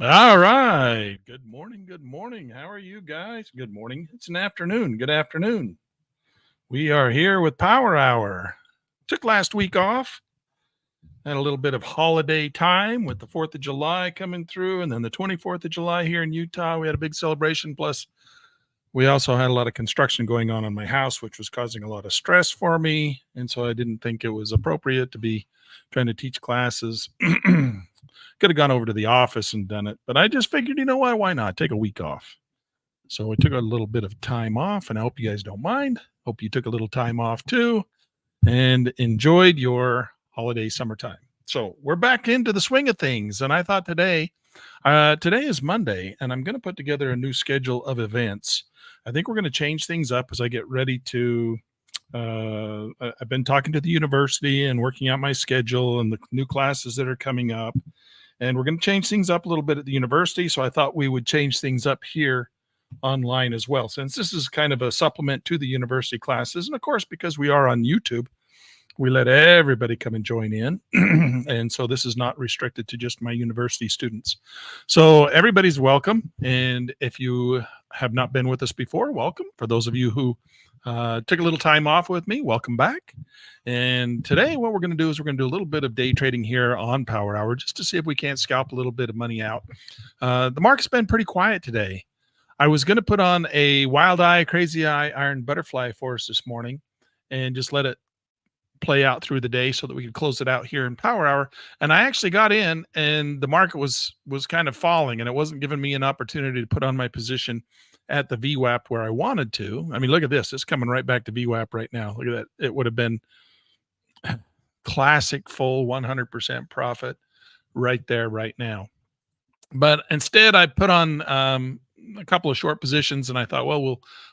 All right. Good morning. Good morning. How are you guys? Good morning. It's an afternoon. Good afternoon. We are here with Power Hour. Took last week off. Had a little bit of holiday time with the 4th of July coming through, and then the 24th of July here in Utah. We had a big celebration. Plus, we also had a lot of construction going on my house, which was causing a lot of stress for me. And so I didn't think it was appropriate to be trying to teach classes. Could have gone over to the office and done it, but I just figured, you know what? Why not take a week off? So I took a little bit of time off, and I hope you guys don't mind. Hope you took a little time off too and enjoyed your holiday summertime. So we're back into the swing of things. And I thought today is Monday, and I'm going to put together a new schedule of events. I think we're going to change things up as I get ready to. I've been talking to the university and working out my schedule and the new classes that are coming up. And we're going to change things up a little bit at the university. So I thought we would change things up here online as well, since this is kind of a supplement to the university classes. And of course, because we are on YouTube, we let everybody come and join in. And so this is not restricted to just my university students. So everybody's welcome. And if you have not been with us before, welcome. For those of you who took a little time off with me, welcome back. And today what we're going to do is we're going to do a little bit of day trading here on Power Hour just to see if we can't scalp a little bit of money out. The market's been pretty quiet today. I was going to put on a wild eye, crazy eye, iron butterfly for us this morning and just let it play out through the day so that we could close it out here in Power Hour. And I actually got in, and the market was kind of falling, and it wasn't giving me an opportunity to put on my position at the VWAP where I wanted to. I mean, look at this. It's coming right back to VWAP right now. Look at that. It would have been classic full 100% profit right there right now. But instead I put on a couple of short positions, and I thought, well,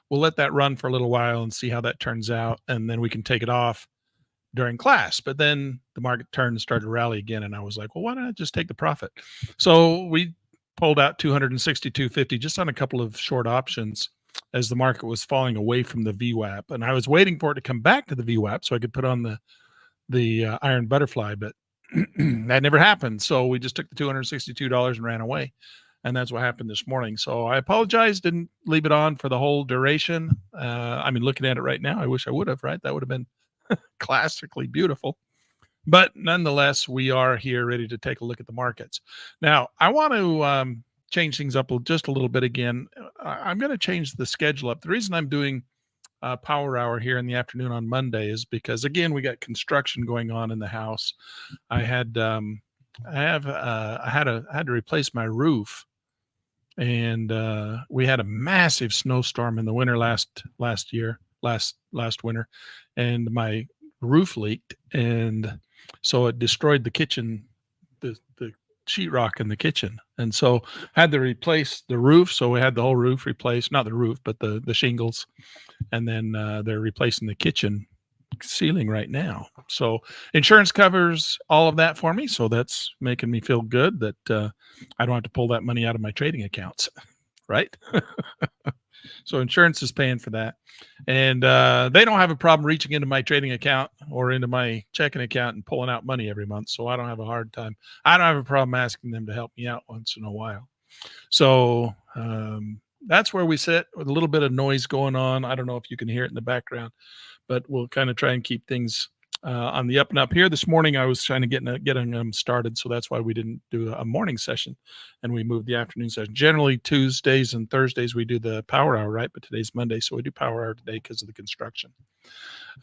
we'll let that run for a little while and see how that turns out, and then we can take it off during class. But then the market turned and started to rally again, and I was like, well, why don't I just take the profit? So we pulled out 262.50 just on a couple of short options as the market was falling away from the VWAP, and I was waiting for it to come back to the VWAP so I could put on the iron butterfly, but that never happened. So we just took the $262 and ran away. And that's what happened this morning. So I apologize. Didn't leave it on for the whole duration. I mean, looking at it right now, I wish I would have, right? That would have been classically beautiful. But nonetheless, we are here ready to take a look at the markets. Now, I want to change things up just a little bit again. I'm going to change the schedule up. The reason I'm doing Power Hour here in the afternoon on Monday is because, again, we got construction going on in the house. I had to replace my roof, and we had a massive snowstorm in the winter last winter, and my roof leaked, and so it destroyed the kitchen, the sheetrock in the kitchen, and so had to replace the roof. So we had the whole roof replaced, not the roof, but the shingles, and then they're replacing the kitchen ceiling right now. So insurance covers all of that for me, so that's making me feel good that I don't have to pull that money out of my trading accounts, right? So insurance is paying for that, and they don't have a problem reaching into my trading account or into my checking account and pulling out money every month, so I don't have a hard time. I don't have a problem asking them to help me out once in a while. So that's where we sit, with a little bit of noise going on. I don't know if you can hear it in the background, but we'll kind of try and keep things on the up and up here. This morning I was trying to get them started, so that's why we didn't do a morning session, and we moved the afternoon session. Generally Tuesdays and Thursdays we do the Power Hour, right? But today's Monday, so we do Power Hour today because of the construction.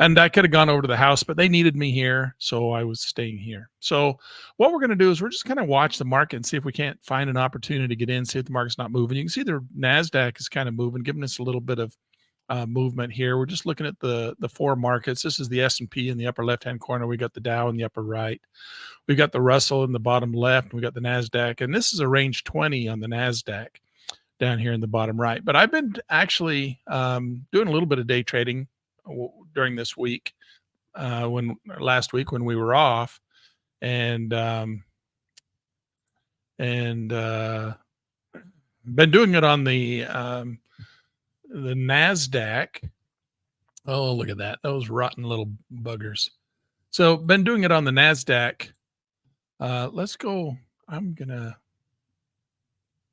And I could have gone over to the house, but they needed me here, so I was staying here. So what we're going to do is we're just going to watch the market and see if we can't find an opportunity to get in, see if the market's not moving. You can see the NASDAQ is kind of moving, giving us a little bit of movement here. We're just looking at the four markets. This is the S&P in the upper left-hand corner. We got the Dow in the upper right. We got the Russell in the bottom left. We got the NASDAQ, and this is a range 20 on the NASDAQ down here in the bottom right. But I've been actually doing a little bit of day trading during this week, last week when we were off, and been doing it on the NASDAQ. Oh, look at that. Those rotten little buggers. So been doing it on the NASDAQ. Let's go. I'm going to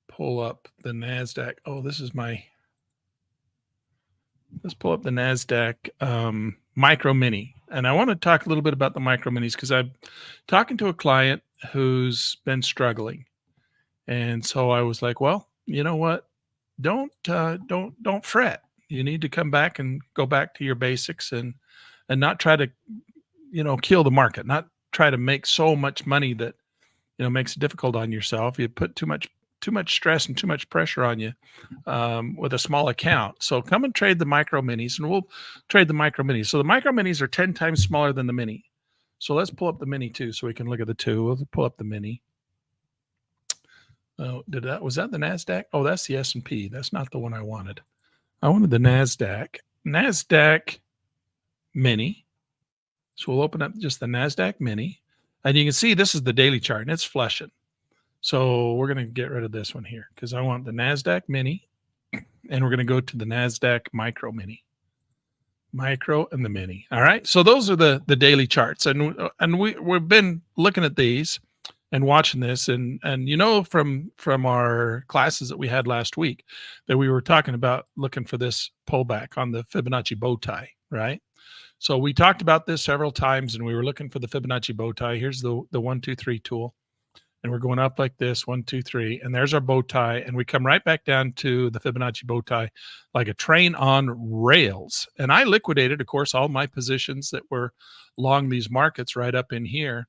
pull up the NASDAQ. Oh, let's pull up the NASDAQ micro mini. And I want to talk a little bit about the micro minis because I'm talking to a client who's been struggling. And so I was like, well, you know what? Don't fret. You need to come back and go back to your basics and not try to, kill the market, not try to make so much money that, makes it difficult on yourself. You put too much stress and too much pressure on you with a small account. So come and trade the micro minis, and we'll trade the micro minis. So the micro minis are 10 times smaller than the mini. So let's pull up the mini too, so we can look at the two. We'll pull up the mini. Oh, was that the NASDAQ? Oh, that's the S&P. That's not the one I wanted. I wanted the NASDAQ mini. So we'll open up just the NASDAQ mini. And you can see this is the daily chart, and it's flushing. So we're going to get rid of this one here because I want the NASDAQ mini, and we're going to go to the NASDAQ micro mini. Micro and the mini. All right. So those are the daily charts. And we've been looking at these and watching this, and from our classes that we had last week that we were talking about looking for this pullback on the Fibonacci bow tie, right? So we talked about this several times, and we were looking for the Fibonacci bow tie. Here's the 1, 2, 3 tool, and we're going up like this, 1, 2, 3, and there's our bow tie, and we come right back down to the Fibonacci bow tie like a train on rails. And I liquidated, of course, all my positions that were long these markets right up in here,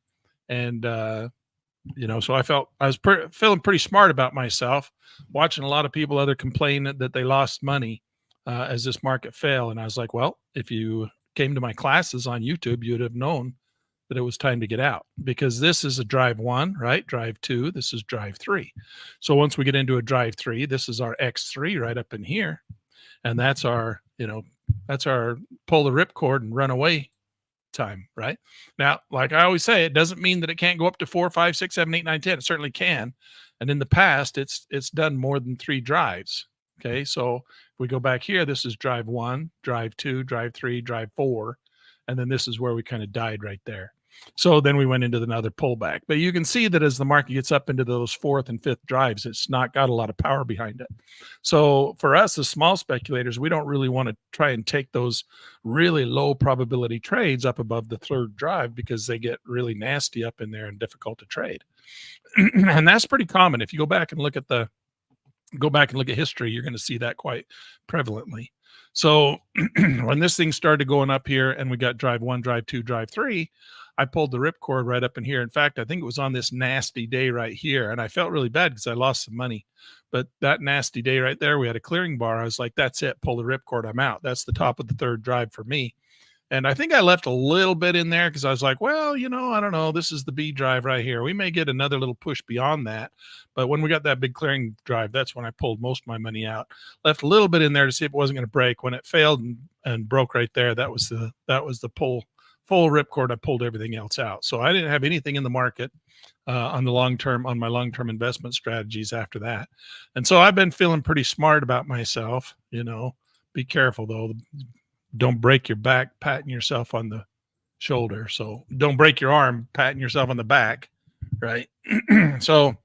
and so I was feeling pretty smart about myself, watching a lot of people other complain that they lost money as this market fell. And I was like, well, if you came to my classes on YouTube, you'd have known that it was time to get out, because this is a drive 1, right? Drive 2, this is drive 3. So once we get into a drive 3, this is our X3 right up in here. And that's our pull the ripcord and run away time, right? Now, like I always say, it doesn't mean that it can't go up to 4, 5, 6, 7, 8, 9, 10. It certainly can. And in the past, it's done more than 3 drives. Okay, so if we go back here, this is drive 1, drive 2, drive 3, drive 4, and then this is where we kind of died right there. So then we went into another pullback. But you can see that as the market gets up into those 4th and 5th drives, it's not got a lot of power behind it. So for us as small speculators, we don't really want to try and take those really low probability trades up above the 3rd drive, because they get really nasty up in there and difficult to trade. And that's pretty common. If you go back and look at history, you're going to see that quite prevalently. So when this thing started going up here and we got drive 1, drive 2, drive 3, I pulled the ripcord right up in here. In fact, I think it was on this nasty day right here, and I felt really bad because I lost some money. But that nasty day right there, we had a clearing bar. I was like, that's it, pull the ripcord, I'm out. That's the top of the 3rd drive for me. And I think I left a little bit in there because I was like, well, I don't know. This is the B drive right here. We may get another little push beyond that. But when we got that big clearing drive, that's when I pulled most of my money out. Left a little bit in there to see if it wasn't going to break. When it failed and broke right there, that was the full ripcord. I pulled everything else out. So I didn't have anything in the market on my long-term investment strategies after that. And so I've been feeling pretty smart about myself. Be careful though. Don't break your back patting yourself on the shoulder. So don't break your arm patting yourself on the back, right? So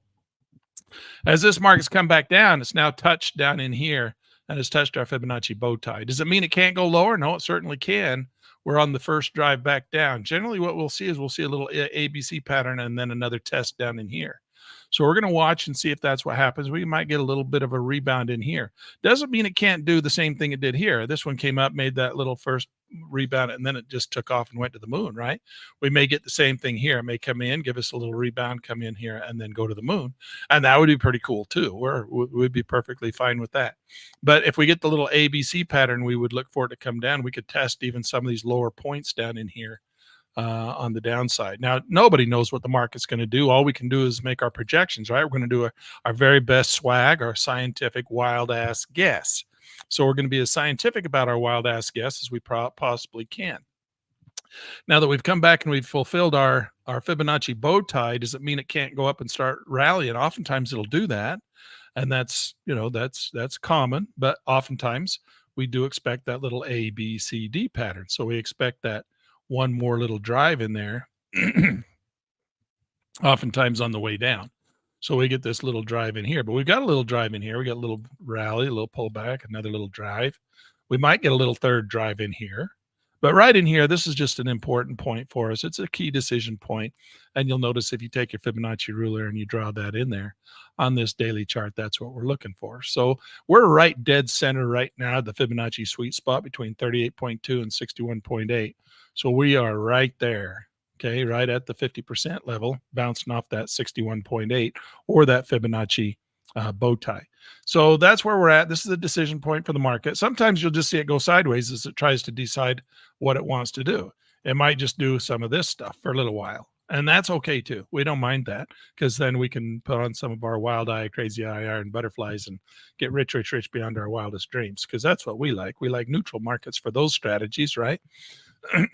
as this market's come back down, it's now touched down in here and has touched our Fibonacci bow tie. Does it mean it can't go lower? No, it certainly can. We're on the first drive back down. Generally what we'll see is a little ABC pattern and then another test down in here. So we're going to watch and see if that's what happens. We might get a little bit of a rebound in here. Doesn't mean it can't do the same thing it did here. This one came up, made that little first rebound, and then it just took off and went to the moon, right? We may get the same thing here. It may come in, give us a little rebound, come in here, and then go to the moon. And that would be pretty cool too. We'd be perfectly fine with that. But if we get the little ABC pattern, we would look for it to come down. We could test even some of these lower points down in here on the downside. Now, nobody knows what the market's going to do. All we can do is make our projections, right? We're going to do our very best swag, our scientific wild ass guess. So we're going to be as scientific about our wild ass guess as we possibly can. Now that we've come back and we've fulfilled our Fibonacci bow tie, does it mean it can't go up and start rallying? Oftentimes it'll do that. And that's common, but oftentimes we do expect that little A, B, C, D pattern. So we expect that one more little drive in there, oftentimes on the way down. So we get this little drive in here, but we've got a little drive in here. We got a little rally, a little pullback, another little drive. We might get a little third drive in here. But right in here, this is just an important point for us. It's a key decision point. And you'll notice if you take your Fibonacci ruler and you draw that in there on this daily chart, that's what we're looking for. So we're right dead center right now, the Fibonacci sweet spot between 38.2 and 61.8. So we are right there. Okay, right at the 50% level, bouncing off that 61.8 or that Fibonacci bow tie. So that's where we're at. This is a decision point for the market. Sometimes you'll just see it go sideways as it tries to decide what it wants to do. It might just do some of this stuff for a little while. And that's okay too. We don't mind that because then we can put on some of our wild eye, crazy eye, iron butterflies and get rich, rich, rich beyond our wildest dreams because that's what we like. We like neutral markets for those strategies, right?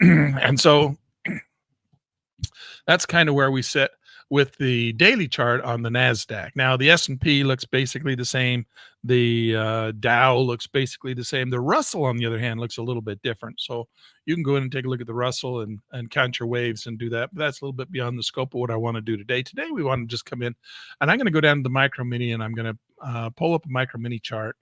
And so that's kind of where we sit with the daily chart on the NASDAQ. Now, the S&P looks basically the same. The Dow looks basically the same. The Russell, on the other hand, looks a little bit different. So you can go in and take a look at the Russell and count your waves and do that. But that's a little bit beyond the scope of what I want to do today. Today, we want to just come in, and I'm going to go down to the micro mini, and I'm going to pull up a micro mini chart.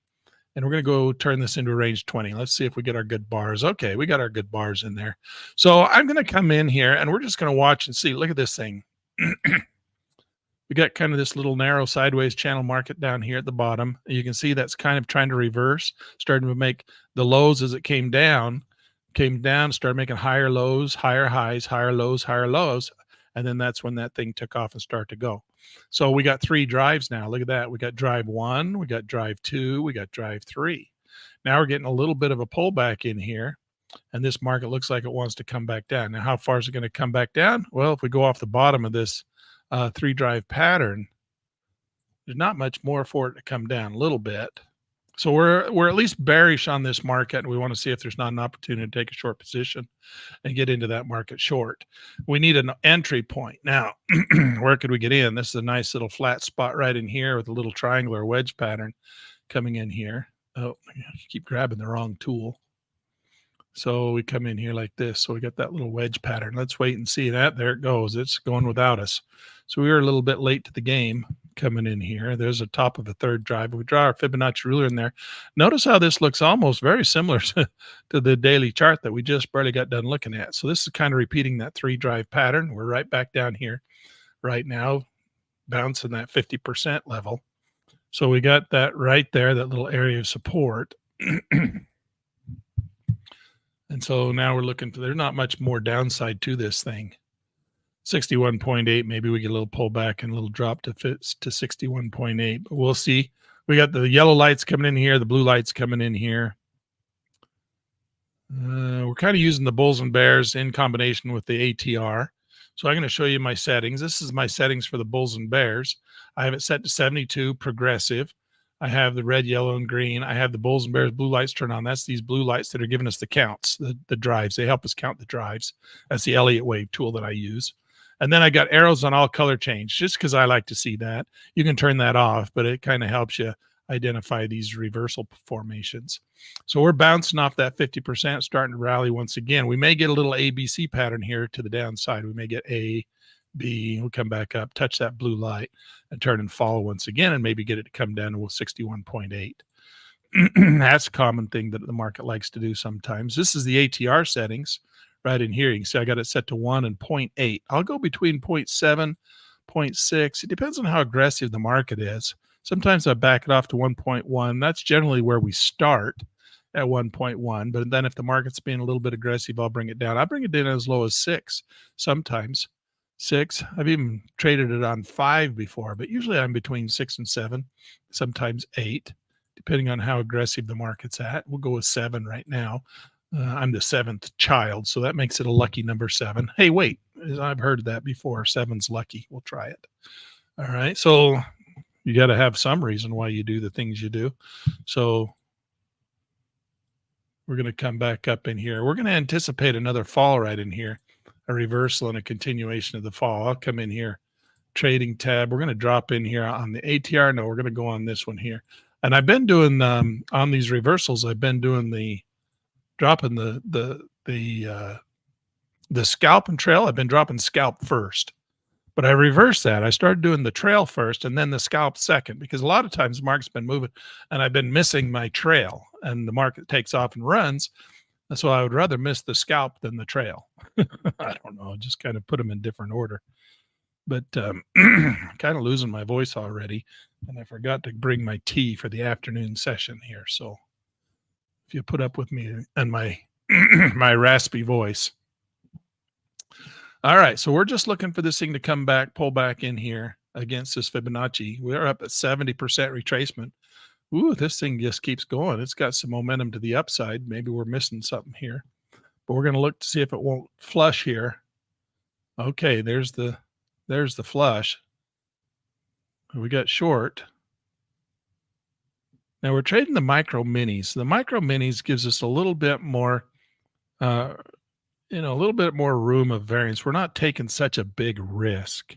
And we're going to go turn this into a range 20. Let's see if we get our good bars. Okay, we got our good bars in there. So I'm going to come in here, and we're just going to watch and see. Look at this thing. We got kind of this little narrow sideways channel market down here at the bottom. You can see that's kind of trying to reverse, starting to make the lows as it came down, started making higher lows, higher highs, higher lows, higher lows. And then that's when that thing took off and started to go. So we got 3 drives now. Look at that. We got drive 1, we got drive 2, we got drive 3. Now we're getting a little bit of a pullback in here, and this market looks like it wants to come back down. Now, how far is it going to come back down? Well, if we go off the bottom of this 3 drive pattern, there's not much more for it to come down, a little bit. So we're at least bearish on this market, and we want to see if there's not an opportunity to take a short position and get into that market short. We need an entry point. Now, where could we get in? This is a nice little flat spot right in here with a little triangular wedge pattern coming in here. Oh, I keep grabbing the wrong tool. So we come in here like this. So we got that little wedge pattern. Let's wait and see that. There it goes. It's going without us. So we were a little bit late to the game coming in here. There's a top of a 3rd drive. We draw our Fibonacci ruler in there. Notice how this looks almost very similar to the daily chart that we just barely got done looking at. So this is kind of repeating that 3 drive pattern. We're right back down here right now, bouncing that 50% level. So we got that right there, that little area of support. And so now we're looking for, there's not much more downside to this thing. 61.8, maybe we get a little pullback and a little drop to 61.8, but we'll see. We got the yellow lights coming in here, the blue lights coming in here. We're kind of using the bulls and bears in combination with the ATR. So I'm going to show you my settings. This is my settings for the bulls and bears. I have it set to 72 progressive. I have the red, yellow, and green. I have the bulls and bears blue lights turned on. That's these blue lights that are giving us the counts, the drives. They help us count the drives. That's the Elliott wave tool that I use. And then I got arrows on all color change, just because I like to see that. You can turn that off, but it kind of helps you identify these reversal formations. So we're bouncing off that 50%, starting to rally once again. We may get a little ABC pattern here to the downside. We may get A, B, we'll come back up, touch that blue light, and turn and follow once again, and maybe get it to come down to 61.8. That's a common thing that the market likes to do sometimes. This is the ATR settings right in here. You can see I got it set to 1 and 0.8. I'll go between 0.7, 0.6. It depends on how aggressive the market is. Sometimes I back it off to 1.1. That's generally where we start, at 1.1. But then if the market's being a little bit aggressive, I'll bring it down. I bring it down as low as 6 sometimes. 6. I've even traded it on 5 before, but usually I'm between 6 and 7, sometimes 8, depending on how aggressive the market's at. We'll go with 7 right now. I'm the 7th child, so that makes it a lucky number 7. Hey, wait, I've heard that before. 7's lucky. We'll try it. All right, so you got to have some reason why you do the things you do. So we're going to come back up in here. We're going to anticipate another fall right in here, a reversal and a continuation of the fall. I'll come in here, trading tab. We're going to drop in here on the ATR. No, we're going to go on this one here. And I've been doing on these reversals, I've been doing dropping the scalp and trail. I've been dropping scalp first. But I reversed that. I started doing the trail first and then the scalp second, because a lot of times the market's been moving and I've been missing my trail and the market takes off and runs. And so I would rather miss the scalp than the trail. I don't know. Just kind of put them in different order. But kind of losing my voice already. And I forgot to bring my tea for the afternoon session here. So if you put up with me and my my raspy voice. All right, so we're just looking for this thing to come back, pull back in here against this Fibonacci. We're up at 70% retracement. Ooh, this thing just keeps going. It's got some momentum to the upside. Maybe we're missing something here, but we're going to look to see if it won't flush here. Okay, there's the flush. We got short. Now we're trading the micro minis. The micro minis gives us a little bit more a little bit more room of variance. We're not taking such a big risk.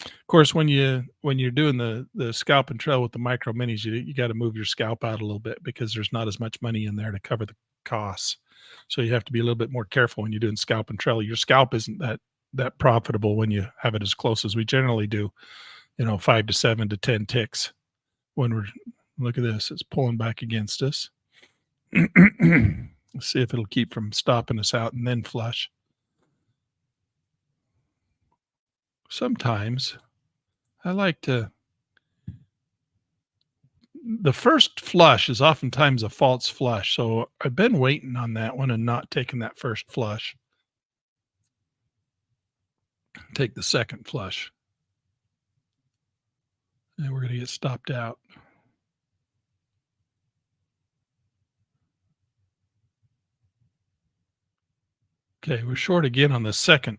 Of course, when you're doing the scalp and trail with the micro minis, you got to move your scalp out a little bit because there's not as much money in there to cover the costs. So you have to be a little bit more careful when you're doing scalp and trail. Your scalp isn't that profitable when you have it as close as we generally do, 5 to 7 to 10 ticks. Look at this, it's pulling back against us. Let's see if it'll keep from stopping us out and then flush. Sometimes I like to. The first flush is oftentimes a false flush. So I've been waiting on that one and not taking that first flush. Take the second flush. And we're going to get stopped out. Okay, we're short again on the second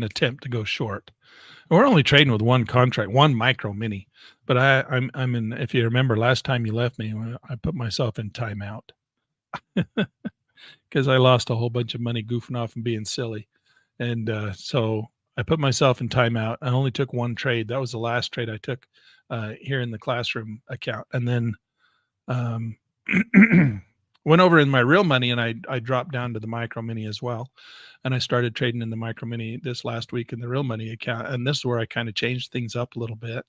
attempt to go short. We're only trading with one contract, one micro mini. But I'm in. If you remember last time you left me, I put myself in timeout because I lost a whole bunch of money goofing off and being silly, and so I put myself in timeout. I only took one trade. That was the last trade I took here in the classroom account, and then went over in my real money and I dropped down to the micro mini as well. And I started trading in the micro mini this last week in the real money account. And this is where I kind of changed things up a little bit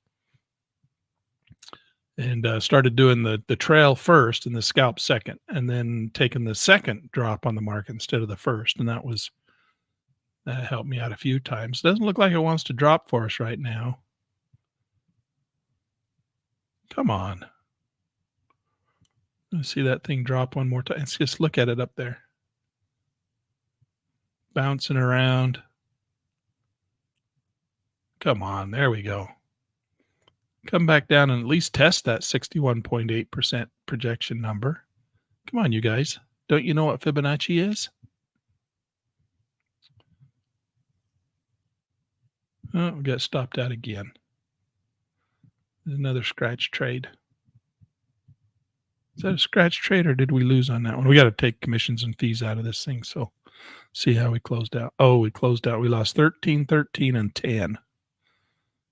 and started doing the trail first and the scalp second, and then taking the second drop on the market instead of the first. And that helped me out a few times. Doesn't look like it wants to drop for us right now. Come on. Let's see that thing drop one more time. Let's just look at it up there. Bouncing around. Come on, there we go. Come back down and at least test that 61.8% projection number. Come on, you guys. Don't you know what Fibonacci is? Oh, we got stopped out again. There's another scratch trade. Is that a scratch trade or did we lose on that one? We got to take commissions and fees out of this thing. So see how we closed out. Oh, we closed out. We lost 13, 13, and 10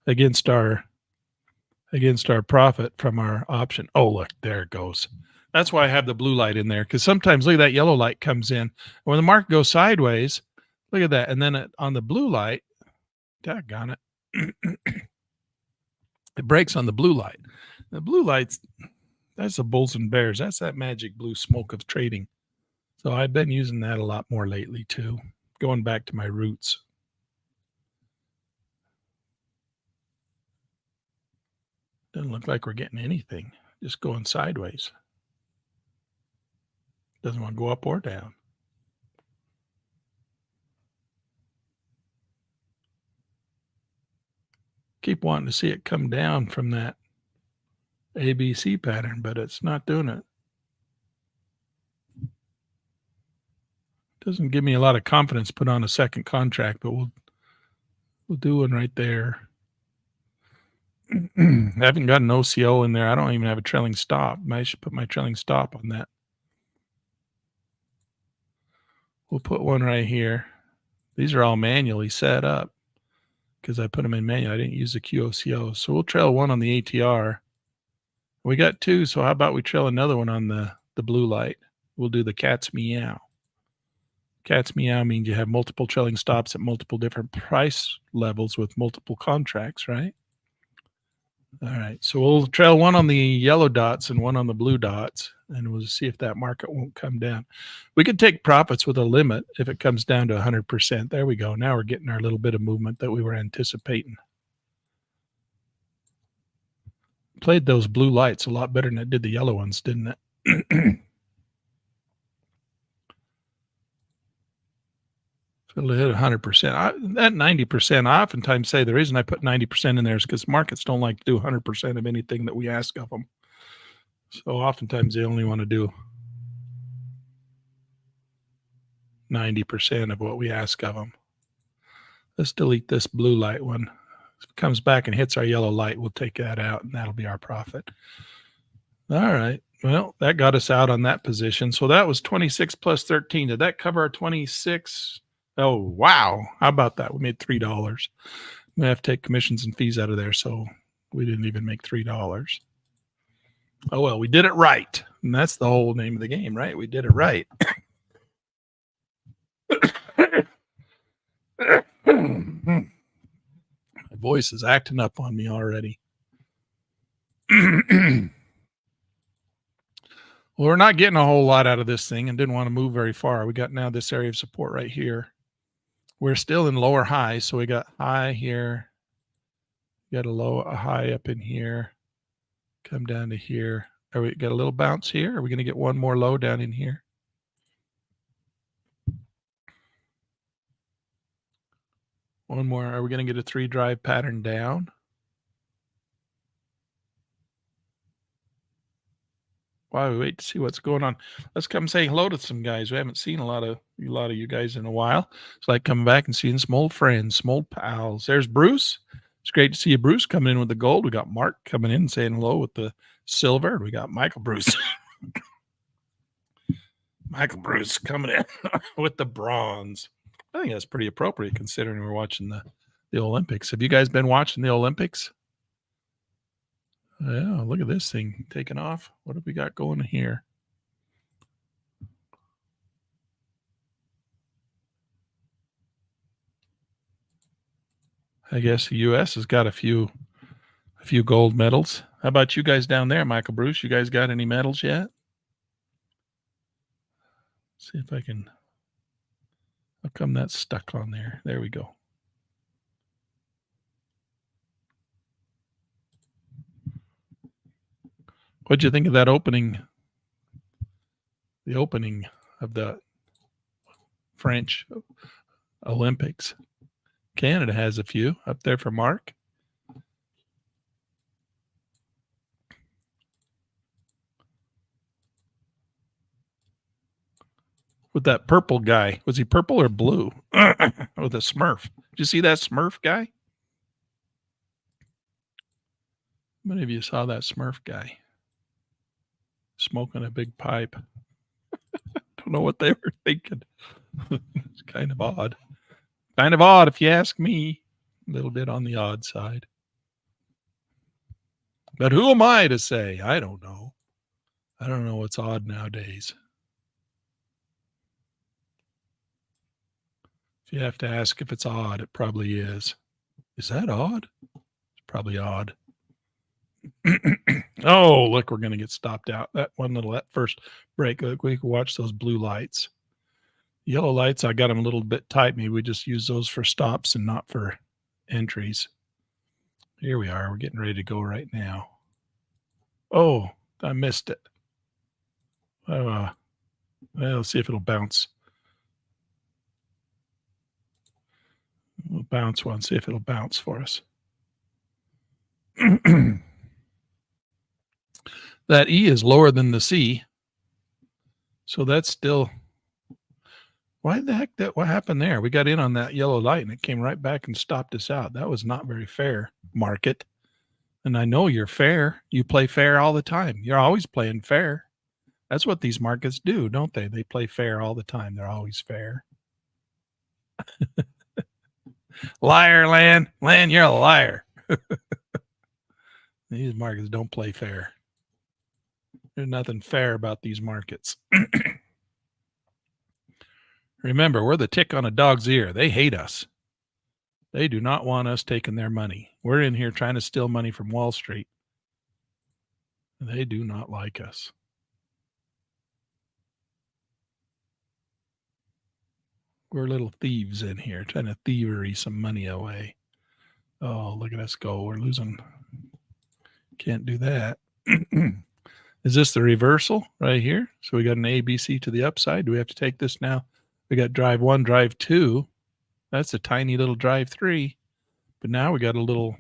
against our profit from our option. Oh, look, there it goes. That's why I have the blue light in there, because sometimes, look at that yellow light comes in. When the market goes sideways, look at that. And then on the blue light, daggone it, it breaks on the blue light. The blue light's, that's the bulls and bears. That's that magic blue smoke of trading. So I've been using that a lot more lately too, going back to my roots. Doesn't look like we're getting anything, just going sideways. Doesn't want to go up or down. Keep wanting to see it come down from that ABC pattern, but it's not doing it. Doesn't give me a lot of confidence to put on a second contract, but we'll do one right there. I haven't got an OCO in there. I don't even have a trailing stop. I should put my trailing stop on that. We'll put one right here. These are all manually set up because I put them in manual. I didn't use the QOCO. So we'll trail one on the ATR. We got two, so how about we trail another one on the blue light? We'll do the cat's meow. Cat's meow means you have multiple trailing stops at multiple different price levels with multiple contracts, right? All right. So we'll trail one on the yellow dots and one on the blue dots, and we'll see if that market won't come down. We could take profits with a limit if it comes down to 100%. There we go. Now we're getting our little bit of movement that we were anticipating. Played those blue lights a lot better than it did the yellow ones, didn't it? It'll hit 100%. That 90%, I oftentimes say the reason I put 90% in there is because markets don't like to do 100% of anything that we ask of them. So oftentimes they only want to do 90% of what we ask of them. Let's delete this blue light one. If it comes back and hits our yellow light, we'll take that out, and that'll be our profit. All right. Well, that got us out on that position. So that was 26 plus 13. Did that cover our 26? Oh, wow. How about that? We made $3. We have to take commissions and fees out of there, so we didn't even make $3. Oh, well, we did it right. And that's the whole name of the game, right? We did it right. My voice is acting up on me already. Well, we're not getting a whole lot out of this thing and didn't want to move very far. We got now this area of support right here. We're still in lower highs, so we got high here. We got a high up in here. Come down to here. Are we got a little bounce here? Are we going to get one more low down in here? One more. Are we going to get a 3-drive pattern down? While we wait to see what's going on, let's come say hello to some guys. We haven't seen a lot of you guys in a while. It's like coming back and seeing some old friends, some old pals. There's Bruce. It's great to see you, Bruce, coming in with the gold. We got Mark coming in and saying hello with the silver. We got Michael Bruce. Michael Bruce coming in with the bronze. I think that's pretty appropriate considering we're watching the Olympics. Have you guys been watching the Olympics? Yeah, look at this thing taking off. What have we got going here? I guess the U.S. has got a few gold medals. How about you guys down there, Michael Bruce? You guys got any medals yet? Let's see if I can. How come that's stuck on there? There we go. What'd you think of that opening? The opening of the French Olympics. Canada has a few up there for Mark. With that purple guy. Was he purple or blue? With a Smurf. Did you see that Smurf guy? How many of you saw that Smurf guy? Smoking a big pipe. Don't know what they were thinking. It's kind of odd. Kind of odd if you ask me. A little bit on the odd side. But who am I to say? I don't know. I don't know what's odd nowadays. If you have to ask if it's odd, it probably is. Is that odd? It's probably odd. Oh, look, we're going to get stopped out. That first break, look, we can watch those blue lights. Yellow lights, I got them a little bit tight. Maybe we just use those for stops and not for entries. Here we are. We're getting ready to go right now. Oh, I missed it. Well, let's see if it'll bounce. We'll bounce one, see if it'll bounce for us. That E is lower than the C. So that's still, why the heck what happened there? We got in on that yellow light and it came right back and stopped us out. That was not very fair, market. And I know you're fair. You play fair all the time. You're always playing fair. That's what these markets do, don't they? They play fair all the time. They're always fair. Liar, Lan. Lan, you're a liar. These markets don't play fair. There's nothing fair about these markets. Remember, we're the tick on a dog's ear. They hate us. They do not want us taking their money. We're in here trying to steal money from Wall Street. They do not like us. We're little thieves in here trying to thievery some money away. Oh, look at us go. We're losing. Can't do that. Is this the reversal right here? So we got an ABC to the upside. Do we have to take this now? We got drive 1, drive 2. That's a tiny little drive 3. But now we got a little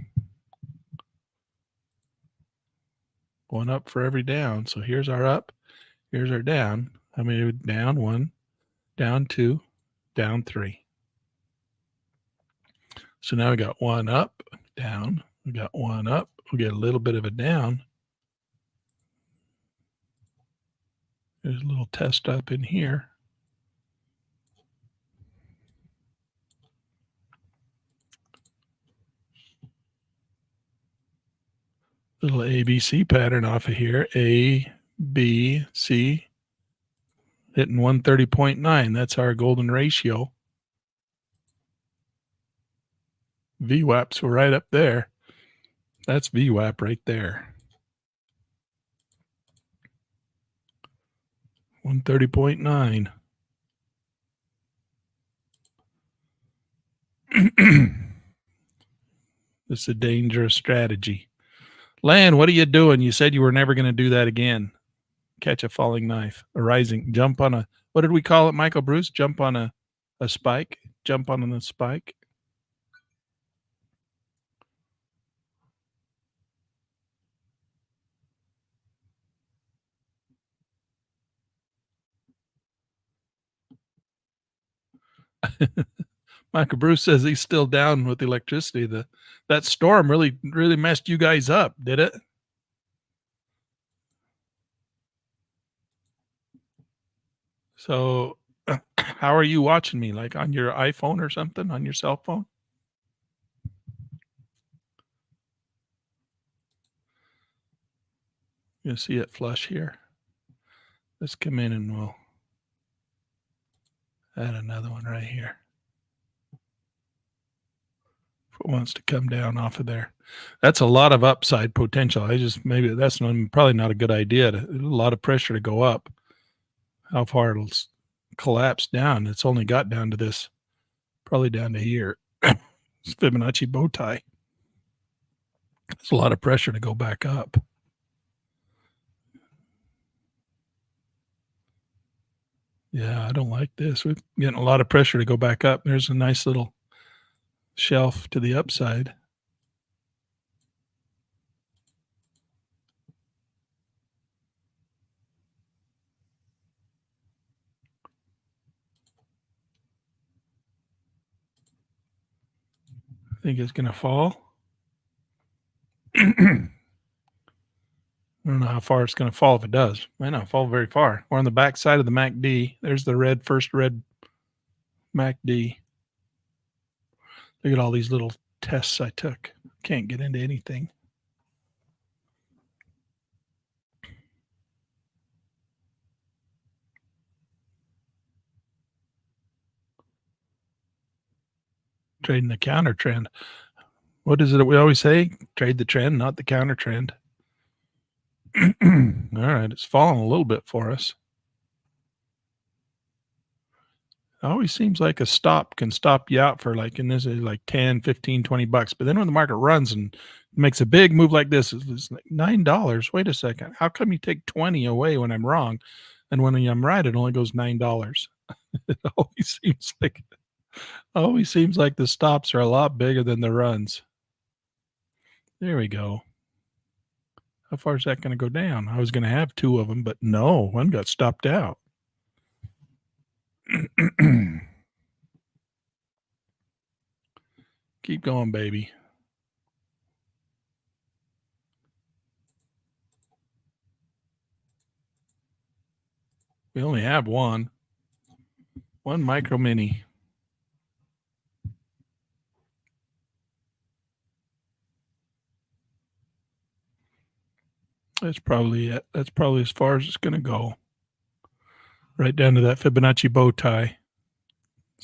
one up for every down. So here's our up. Here's our down. How many? Down 1, down 2, down 3. So now we got 1 up, down. We got 1 up. We get a little bit of a down. There's a little test up in here. Little ABC pattern off of here. A, B, C. Hitting 130.9. That's our golden ratio. VWAPs were right up there. That's VWAP right there. 130.9. This is a dangerous strategy. Lan, what are you doing? You said you were never going to do that again. Catch a falling knife, a rising, jump on a, what did we call it, Michael Bruce? Jump on a spike, jump on the spike. Michael Bruce says he's still down with the electricity. That storm really messed you guys up, did it? So how are you watching me? Like on your iPhone or something, on your cell phone? You see it flush here. Let's come in and we'll add another one right here. If it wants to come down off of there. That's a lot of upside potential. Maybe that's probably not a good idea. A lot of pressure to go up. How far it'll collapse down. It's only got down to this, probably down to here. It's Fibonacci bow tie. It's a lot of pressure to go back up. Yeah, I don't like this. We're getting a lot of pressure to go back up. There's a nice little shelf to the upside. I think it's going to fall. I don't know how far it's going to fall if it does. Might not fall very far. We're on the back side of the MACD. There's the first red MACD. Look at all these little tests I took. Can't get into anything. Trading the counter trend. What is it that we always say? Trade the trend, not the counter trend. All right, it's fallen a little bit for us. It always seems like a stop can stop you out for like, and this is like 10, 15, 20 bucks. But then when the market runs and makes a big move like this, it's like $9. Wait a second. How come you take 20 away when I'm wrong? And when I'm right, it only goes $9. It always seems like the stops are a lot bigger than the runs. There we go. How far is that going to go down? I was going to have 2 of them, but no, one got stopped out. Keep going, baby. We only have one micro mini. That's probably it. That's probably as far as it's going to go. Right down to that Fibonacci bow tie.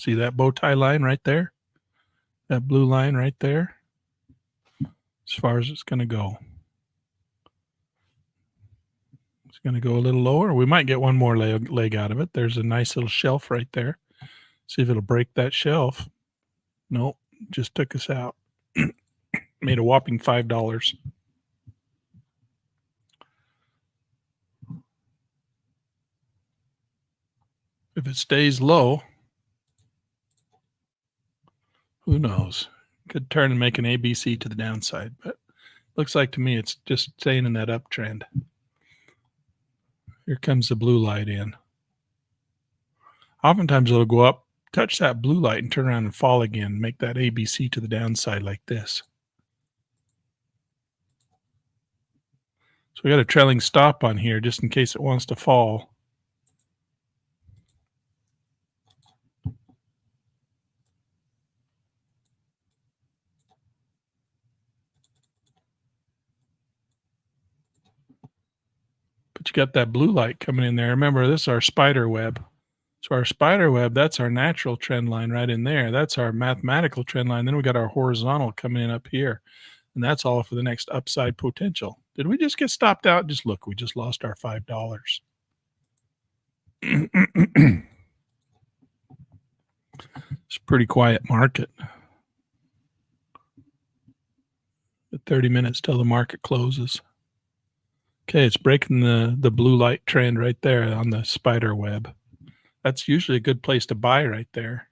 See that bow tie line right there? That blue line right there? As far as it's going to go. It's going to go a little lower. We might get one more leg out of it. There's a nice little shelf right there. See if it'll break that shelf. Nope, just took us out. Made a whopping $5. If it stays low, who knows? Could turn and make an ABC to the downside, but looks like to me it's just staying in that uptrend. Here comes the blue light in. Oftentimes it'll go up, touch that blue light, and turn around and fall again, make that ABC to the downside like this. So we got a trailing stop on here just in case it wants to fall. But you got that blue light coming in there. Remember, this is our spider web. So our spider web, that's our natural trend line right in there. That's our mathematical trend line. Then we got our horizontal coming in up here. And that's all for the next upside potential. Did we just get stopped out? Just look, we just lost our $5. It's a pretty quiet market. At 30 minutes till the market closes. Okay, it's breaking the blue light trend right there on the spider web. That's usually a good place to buy right there.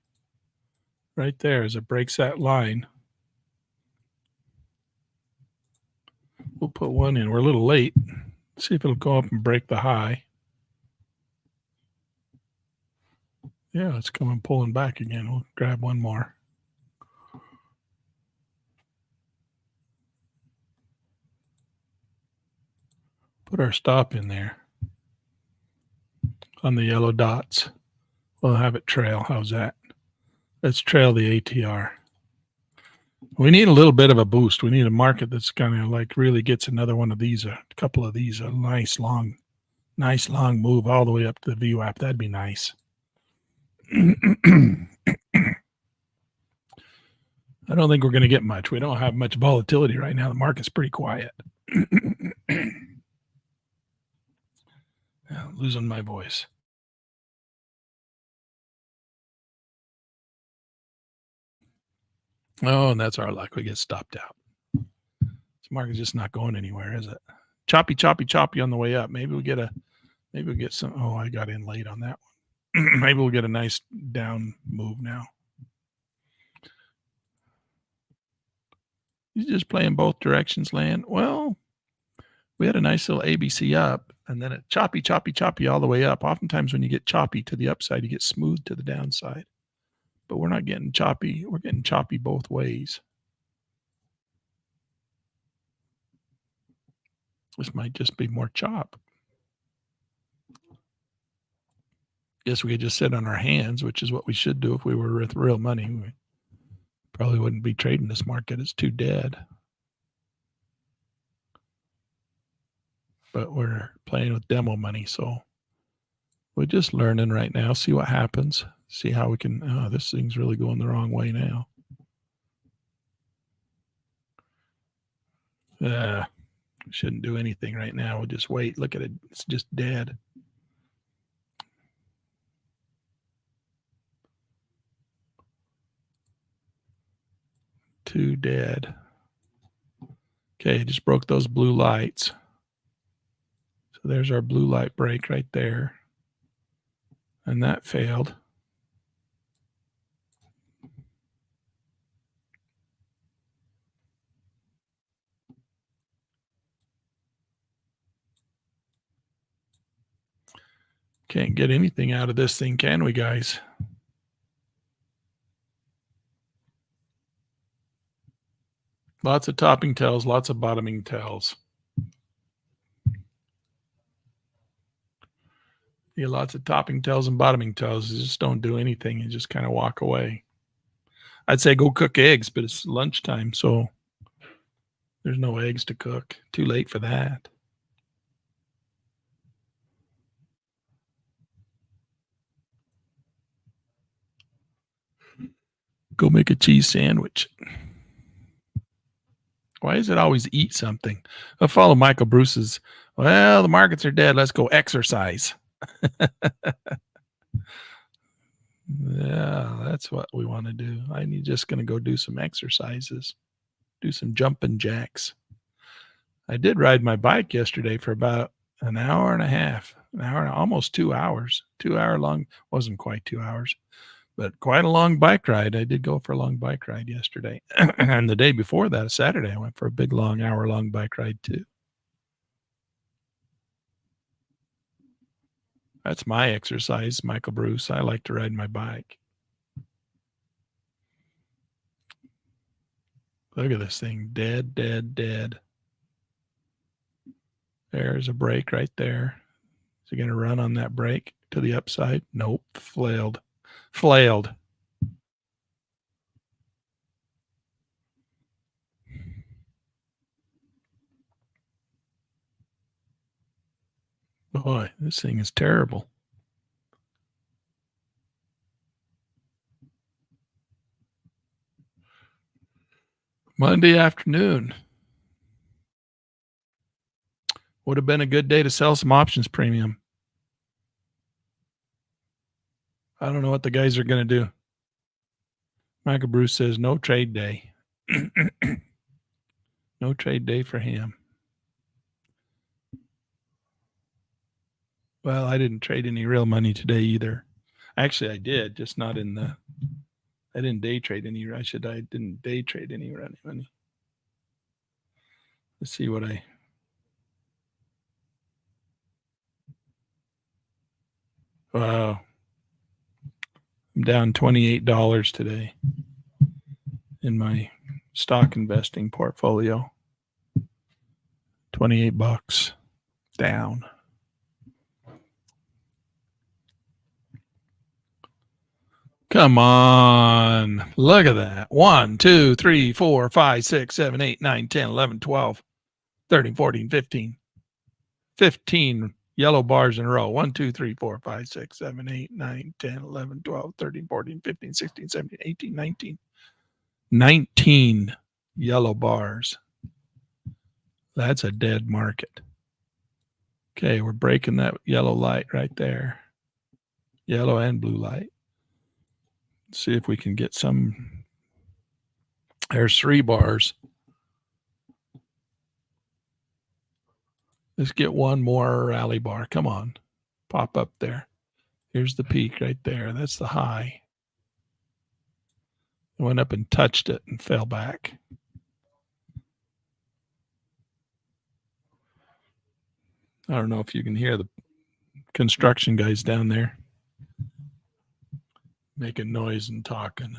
Right there as it breaks that line. We'll put one in. We're a little late. See if it'll go up and break the high. Yeah, it's coming pulling back again. We'll grab one more. Put our stop in there on the yellow dots. We'll have it trail. How's that? Let's trail the ATR. We need a little bit of a boost. We need a market that's kind of like really gets another one of these, a couple of these, a nice long move all the way up to the VWAP. That'd be nice. I don't think we're going to get much. We don't have much volatility right now. The market's pretty quiet. Losing my voice. Oh, and that's our luck. We get stopped out. This market's just not going anywhere, is it? Choppy on the way up. Maybe we'll get some. Oh, I got in late on that one. Maybe we'll get a nice down move now. He's just playing both directions, land. Well, we had a nice little ABC up, and then it choppy all the way up. Oftentimes when you get choppy to the upside, you get smooth to the downside. But we're not getting choppy. We're getting choppy both ways. This might just be more chop. Guess we could just sit on our hands, which is what we should do if we were with real money. We probably wouldn't be trading this market. It's too dead. But we're playing with demo money, so we're just learning right now. See what happens. See how we can. Oh, this thing's really going the wrong way now. Shouldn't do anything right now. We'll just wait. Look at it. It's just dead. Too dead. Okay, just broke those blue lights. So there's our blue light break right there. And that failed. Can't get anything out of this thing, can we, guys? Lots of topping tails, lots of bottoming tails. Yeah, lots of topping tails and bottoming tails. You just don't do anything. You just kind of walk away. I'd say go cook eggs, but it's lunchtime, so there's no eggs to cook. Too late for that. Go make a cheese sandwich. Why is it always eat something? I follow Michael Bruce's. Well, the markets are dead. Let's go exercise. Yeah, that's what we want to do. I'm just going to go do some exercises, do some jumping jacks. I did ride my bike yesterday for about an hour and a half, almost 2 hours, 2 hour long. Wasn't quite 2 hours, but quite a long bike ride. I did go for a long bike ride yesterday. And the day before that, Saturday, I went for a big, long, hour-long bike ride too. That's my exercise, Michael Bruce. I like to ride my bike. Look at this thing. Dead, dead, dead. There's a break right there. Is he going to run on that break to the upside? Nope. Flailed. Flailed. Boy, this thing is terrible. Monday afternoon. Would have been a good day to sell some options premium. I don't know what the guys are going to do. Michael Bruce says no trade day. No trade day for him. Well, I didn't trade any real money today either. Actually, I did, just not in the. I didn't day trade any. I didn't day trade any money. Let's see what I. Wow. I'm down $28 today in my stock investing portfolio. $28 down. Come on. Look at that. 1, 2, 3, 4, 5, 6, 7, 8, 9, 10, 11, 12, 13, 14, 15. 15 yellow bars in a row. 1, 2, 3, 4, 5, 6, 7, 8, 9, 10, 11, 12, 13, 14, 15, 16, 17, 18, 19. 19 yellow bars. That's a dead market. Okay, we're breaking that yellow light right there. Yellow and blue light. Let's see if we can get some. There's 3 bars. Let's get one more rally bar. Come on. Pop up there. Here's the peak right there. That's the high. It went up and touched it and fell back. I don't know if you can hear the construction guys down there making noise and talking.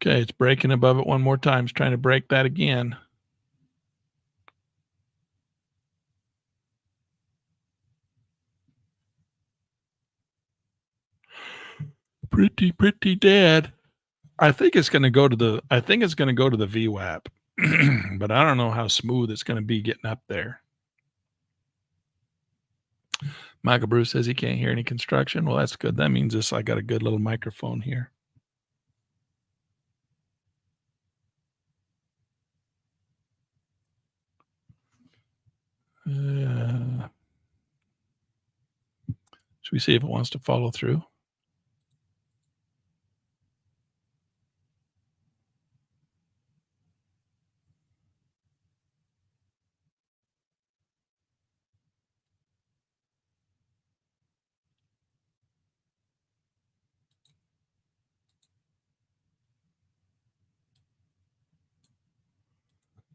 Okay, it's breaking above it one more time. It's trying to break that again. Pretty dead. I think it's going to go to the VWAP. But I don't know how smooth it's going to be getting up there. Michael Bruce says he can't hear any construction. Well, that's good. That means I got a good little microphone here. Should we see if it wants to follow through?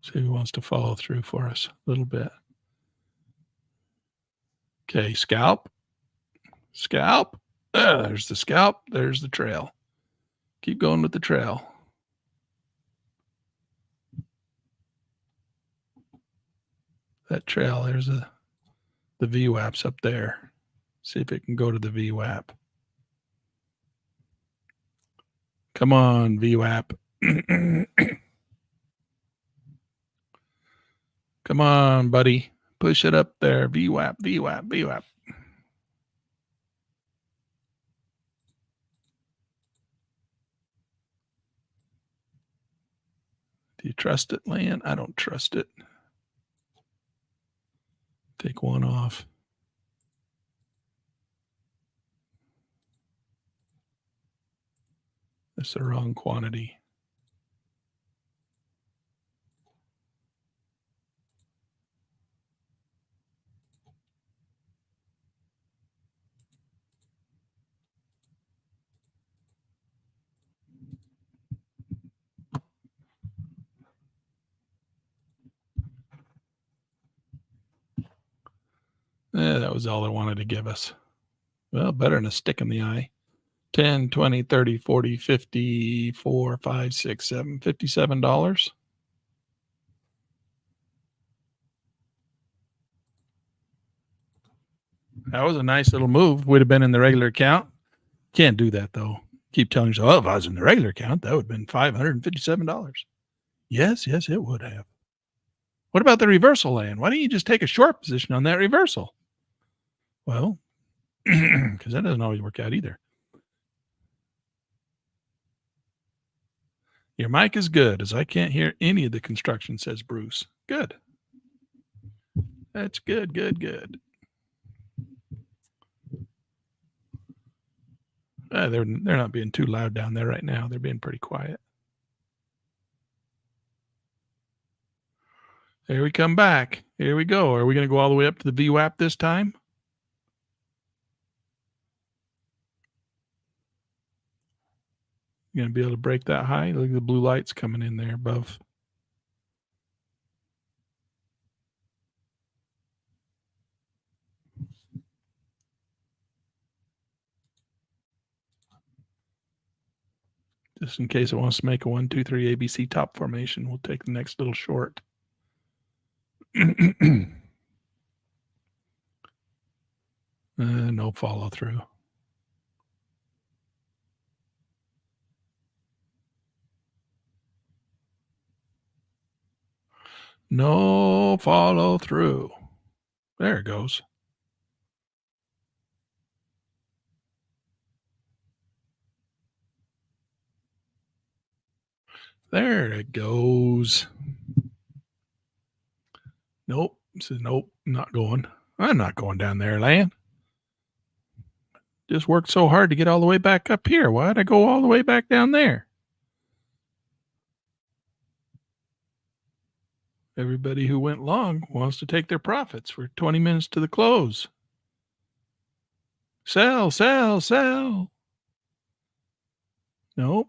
See if it wants to follow through for us a little bit. Okay, scalp. There's the scalp. There's the trail. Keep going with the trail. That trail, there's the VWAP's up there. See if it can go to the VWAP. Come on, VWAP. Come on, buddy. Push it up there. VWAP, VWAP, VWAP. Do you trust it, Lan? I don't trust it. Take one off. That's the wrong quantity. That was all I wanted to give us. Well, better than a stick in the eye. 10, 20, 30, 40, 50, 4, 5, 6, 7, $57. That was a nice little move. Would have been in the regular account. Can't do that though. Keep telling yourself, oh, if I was in the regular account, that would have been $557. Yes, it would have. What about the reversal, Lan? Why don't you just take a short position on that reversal? Well, because that doesn't always work out either. Your mic is good, as I can't hear any of the construction, says Bruce. Good. That's good. They're not being too loud down there right now. They're being pretty quiet. Here we come back. Here we go. Are we going to go all the way up to the VWAP this time? You going to be able to break that high? Look at the blue lights coming in there above. Just in case it wants to make a 1, 2, 3 ABC top formation, we'll take the next little short. No follow through. No follow through. There it goes. There it goes. Nope. Says nope, not going. I'm not going down there, Lan. Just worked so hard to get all the way back up here. Why'd I go all the way back down there? Everybody who went long wants to take their profits. We're 20 minutes to the close. Sell. Nope.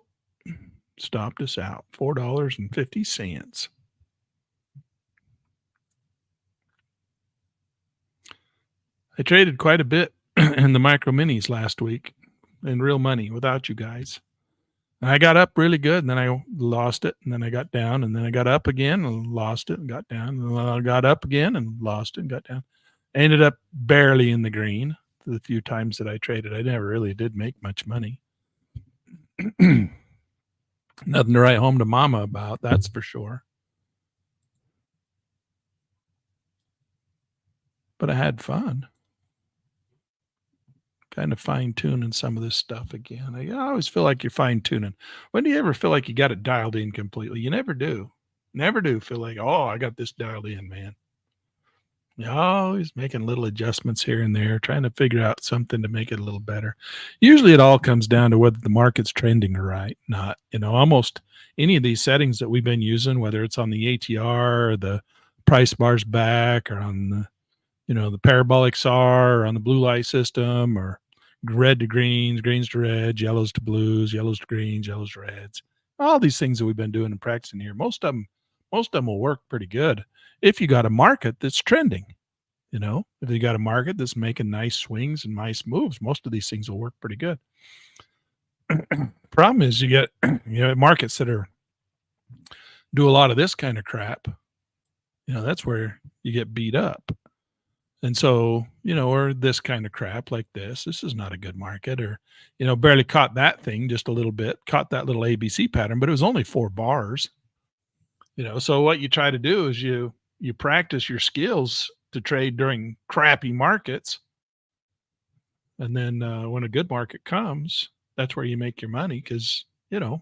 Stopped us out. $4.50. I traded quite a bit in the micro minis last week in real money without you guys. And I got up really good, and then I lost it, and then I got down, and then I got up again and lost it and got down, and then I got up again and lost it and got down. I ended up barely in the green the few times that I traded. I never really did make much money. Nothing to write home to mama about, that's for sure. But I had fun. Kind of fine-tuning some of this stuff again. I always feel like you're fine-tuning. When do you ever feel like you got it dialed in completely? You never do. Never do feel like, oh, I got this dialed in, man. You're always making little adjustments here and there, trying to figure out something to make it a little better. Usually it all comes down to whether the market's trending or right, not, almost any of these settings that we've been using, whether it's on the ATR or the price bars back or on the the parabolic SAR or on the blue light system or red to greens, greens to reds, yellows to blues, yellows to greens, yellows to reds. All these things that we've been doing and practicing here, most of them will work pretty good if you got a market that's trending. If you got a market that's making nice swings and nice moves, most of these things will work pretty good. Problem is you get markets that do a lot of this kind of crap. That's where you get beat up. And so, or this kind of crap like this is not a good market, or, barely caught that thing just a little bit, caught that little ABC pattern, but it was only 4 bars, so what you try to do is you practice your skills to trade during crappy markets. And then when a good market comes, that's where you make your money because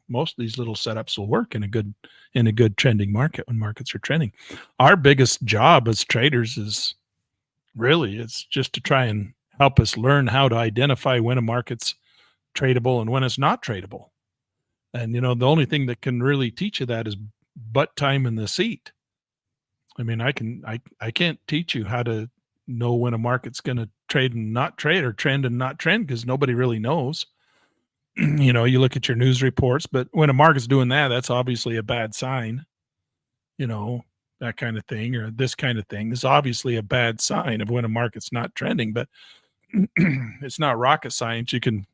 most of these little setups will work in a good trending market when markets are trending. Our biggest job as traders is really it's just to try and help us learn how to identify when a market's tradable and when it's not tradable. And the only thing that can really teach you that is butt time in the seat. I mean, I can't teach you how to know when a market's going to trade and not trade or trend and not trend because nobody really knows. You look at your news reports, but when a market's doing that, that's obviously a bad sign, that kind of thing, or this kind of thing. This is obviously a bad sign of when a market's not trending, but it's not rocket science. You can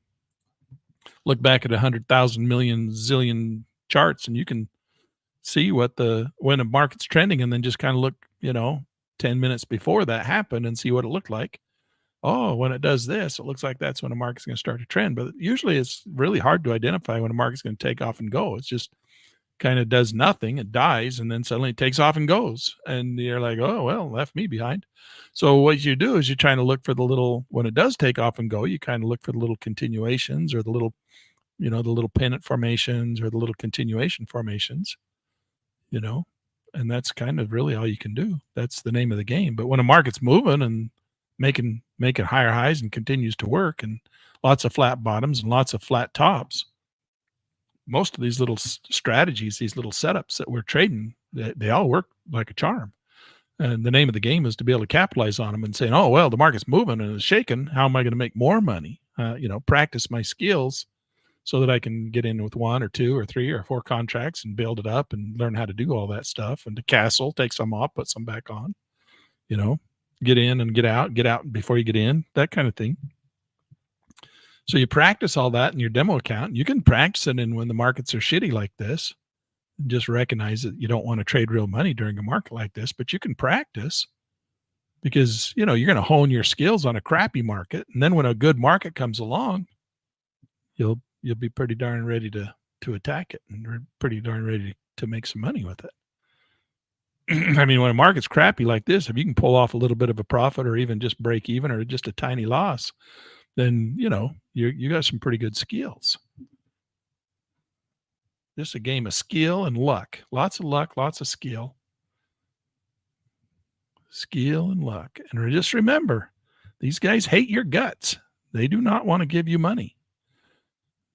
look back at 100,000 million zillion charts and you can see when a market's trending and then just kind of look, 10 minutes before that happened and see what it looked like. Oh, when it does this, it looks like that's when a market's going to start to trend. But usually it's really hard to identify when a market's going to take off and go. It's just kind of does nothing. It dies and then suddenly it takes off and goes. And you're like, oh, well, left me behind. So what you do is you're trying to look for when it does take off and go, you kind of look for the little continuations or the little pennant formations or the little continuation formations, and that's kind of really all you can do. That's the name of the game. But when a market's moving and making higher highs and continues to work and lots of flat bottoms and lots of flat tops, most of these little strategies, these little setups that we're trading, they all work like a charm. And the name of the game is to be able to capitalize on them and saying, oh, well, the market's moving and it's shaking. How am I going to make more money? Practice my skills so that I can get in with 1 or 2 or 3 or 4 contracts and build it up and learn how to do all that stuff and to castle, take some off, put some back on, get in and get out before you get in, that kind of thing. So you practice all that in your demo account. You can practice it in when the markets are shitty like this. And just recognize that you don't want to trade real money during a market like this, but you can practice because, you're going to hone your skills on a crappy market. And then when a good market comes along, you'll be pretty darn ready to attack it and pretty darn ready to make some money with it. I mean, when a market's crappy like this, if you can pull off a little bit of a profit or even just break even or just a tiny loss, then, you got some pretty good skills. This is a game of skill and luck. Lots of luck, lots of skill. Skill and luck. And just remember, these guys hate your guts. They do not want to give you money.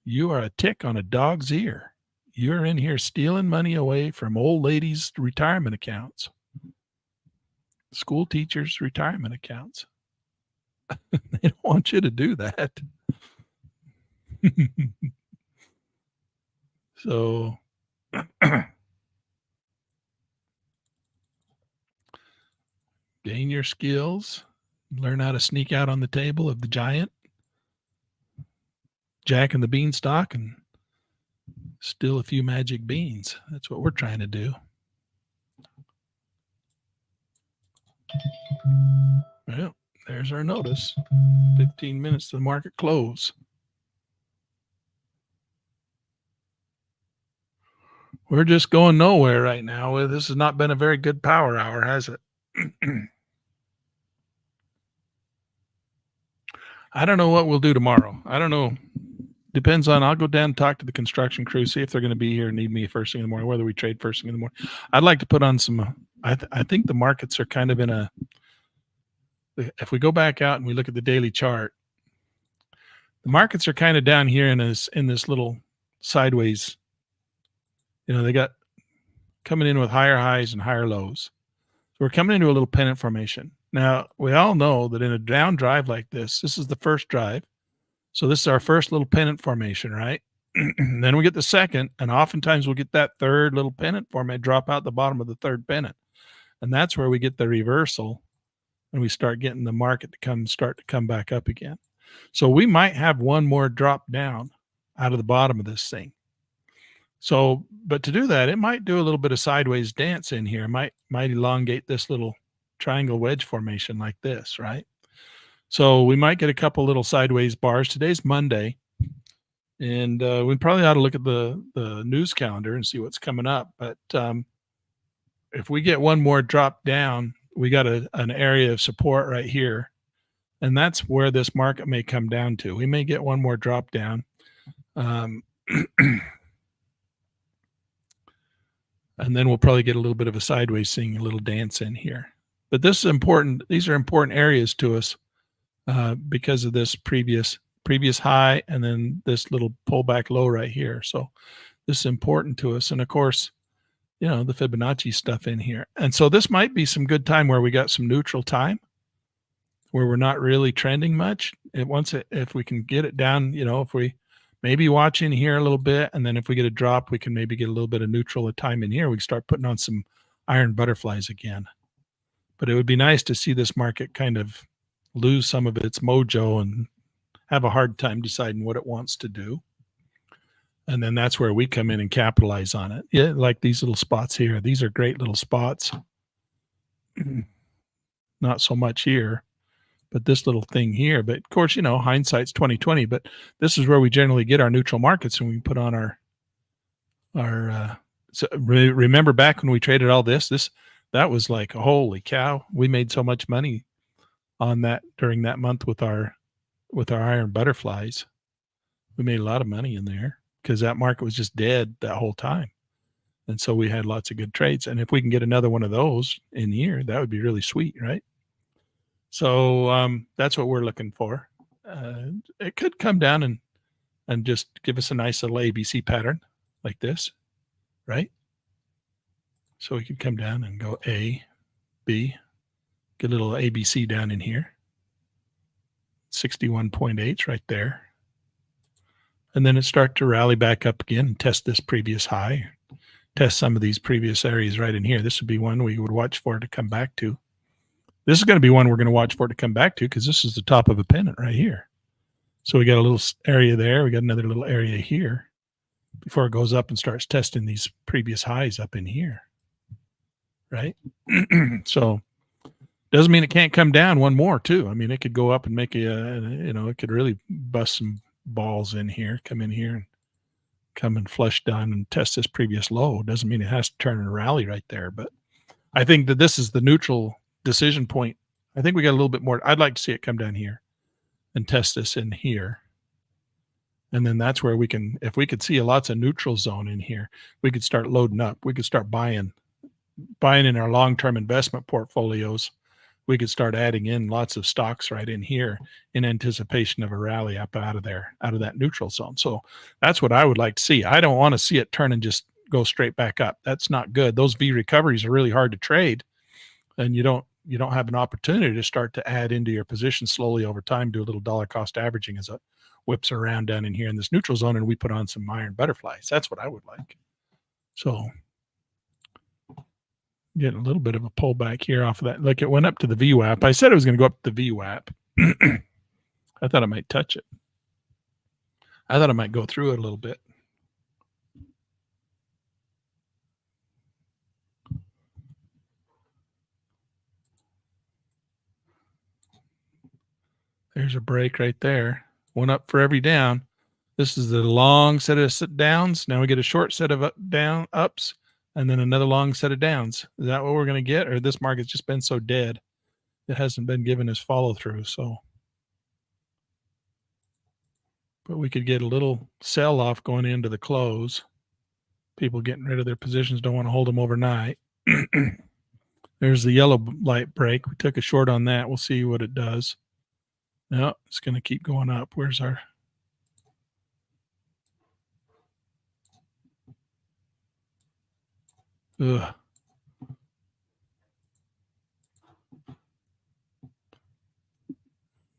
You are a tick on a dog's ear. You're in here stealing money away from old ladies' retirement accounts, school teachers' retirement accounts. They don't want you to do that. So gain your skills, learn how to sneak out on the table of the giant, Jack and the Beanstalk, and steal a few magic beans. That's what we're trying to do. Well, there's our notice. 15 minutes to the market close. We're just going nowhere right now. This has not been a very good power hour, has it? I don't know what we'll do tomorrow. I don't know. Depends on, I'll go down and talk to the construction crew, see if they're going to be here and need me first thing in the morning, whether we trade first thing in the morning. I'd like to put on some, I think the markets are kind of if we go back out and we look at the daily chart, the markets are kind of down here in this little sideways. They got coming in with higher highs and higher lows. So we're coming into a little pennant formation. Now, we all know that in a down drive like this is the first drive. So this is our first little pennant formation, right? Then we get the second, and oftentimes we'll get that third little pennant formation, drop out the bottom of the third pennant. And that's where we get the reversal and we start getting the market start to come back up again. So we might have one more drop down out of the bottom of this thing. So, but to do that, it might do a little bit of sideways dance in here. It might elongate this little triangle wedge formation like this, right? So we might get a couple little sideways bars. Today's Monday, and we probably ought to look at the news calendar and see what's coming up. But if we get one more drop down we got an area of support right here, and that's where this market may come down to. We may get one more drop down. And then we'll probably get a little bit of a sideways seeing a little dance in here. But this is important. These are important areas to us because of this previous high and then this little pullback low right here. So this is important to us. And of course, the Fibonacci stuff in here. And so this might be some good time where we got some neutral time, where we're not really trending much. If we can get it down, if we maybe watch in here a little bit, and then if we get a drop, we can maybe get a little bit of neutral at time in here. We can start putting on some iron butterflies again. But it would be nice to see this market kind of lose some of its mojo and have a hard time deciding what it wants to do. And then that's where we come in and capitalize on it. Yeah, like these little spots here. These are great little spots. Not so much here, but this little thing here. But of course, hindsight's 2020. But this is where we generally get our neutral markets, and we put on our. So remember back when we traded all this that was like, holy cow, we made so much money on that during that month with our iron butterflies. We made a lot of money in there because that market was just dead that whole time. And so we had lots of good trades. And if we can get another one of those in here, that would be really sweet, right? So that's what we're looking for. It could come down and just give us a nice little ABC pattern like this, right? So we could come down and go A, B, get a little ABC down in here. 61.8 right there. And then it start to rally back up again and test this previous high, test some of these previous areas right in here. This would be one we would watch for it to come back to. This is going to be one we're going to watch for it to come back to because this is the top of a pennant right here. So we got a little area there. We got another little area here before it goes up and starts testing these previous highs up in here, right? So doesn't mean it can't come down one more too. I mean, it could go up and make it could really bust some balls in here, come in here and come and flush down and test this previous low. Doesn't mean it has to turn and rally right there. But I think that this is the neutral decision point. I think we got a little bit more. I'd like to see it come down here and test this in here. And then that's where we can, if we could see lots of neutral zone in here, we could start loading up. We could start buying in our long-term investment portfolios. We could start adding in lots of stocks right in here in anticipation of a rally up out of that neutral zone. So that's what I would like to see. I don't want to see it turn and just go straight back up. That's not good. Those V recoveries are really hard to trade, and you don't have an opportunity to start to add into your position slowly over time, do a little dollar cost averaging as it whips around down in here in this neutral zone, and we put on some iron butterflies. That's what I would like. So getting a little bit of a pullback here off of that. Like it went up to the VWAP. I said it was going to go up to the VWAP. I thought I might touch it. I thought I might go through it a little bit. There's a break right there. One up for every down. This is the long set of downs. Now we get a short set of ups. And then another long set of downs. Is that what we're going to get? Or this market's just been so dead, it hasn't been given us follow through. So, but we could get a little sell off going into the close. People getting rid of their positions, don't want to hold them overnight. There's the yellow light break. We took a short on that. We'll see what it does. No, it's going to keep going up. Where's our... Ugh.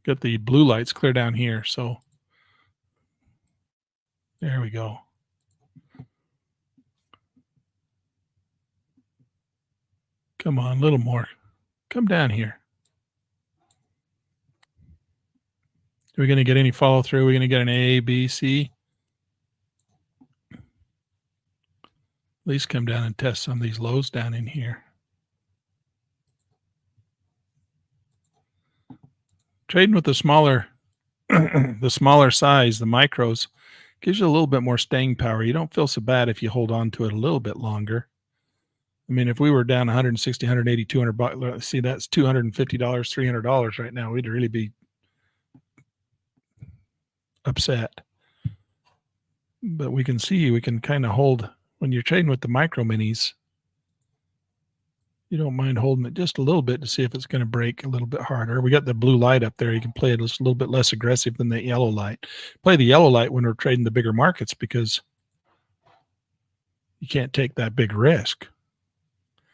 Got the blue lights clear down here, so there we go. Come on, a little more. Come down here. Are we going to get any follow through? Are we going to get an A, B, C? At least come down and test some of these lows down in here. Trading with the smaller size, the micros, gives you a little bit more staying power. You don't feel so bad if you hold on to it a little bit longer. I mean, if we were down 160, 180, 200 bucks, see, that's $250, $300 right now. We'd really be upset. But we can see, we can kind of hold, when you're trading with the micro minis, you don't mind holding it just a little bit to see if it's going to break a little bit harder. We got the blue light up there. You can play it just a little bit less aggressive than the yellow light. Play the yellow light when we're trading the bigger markets because you can't take that big risk.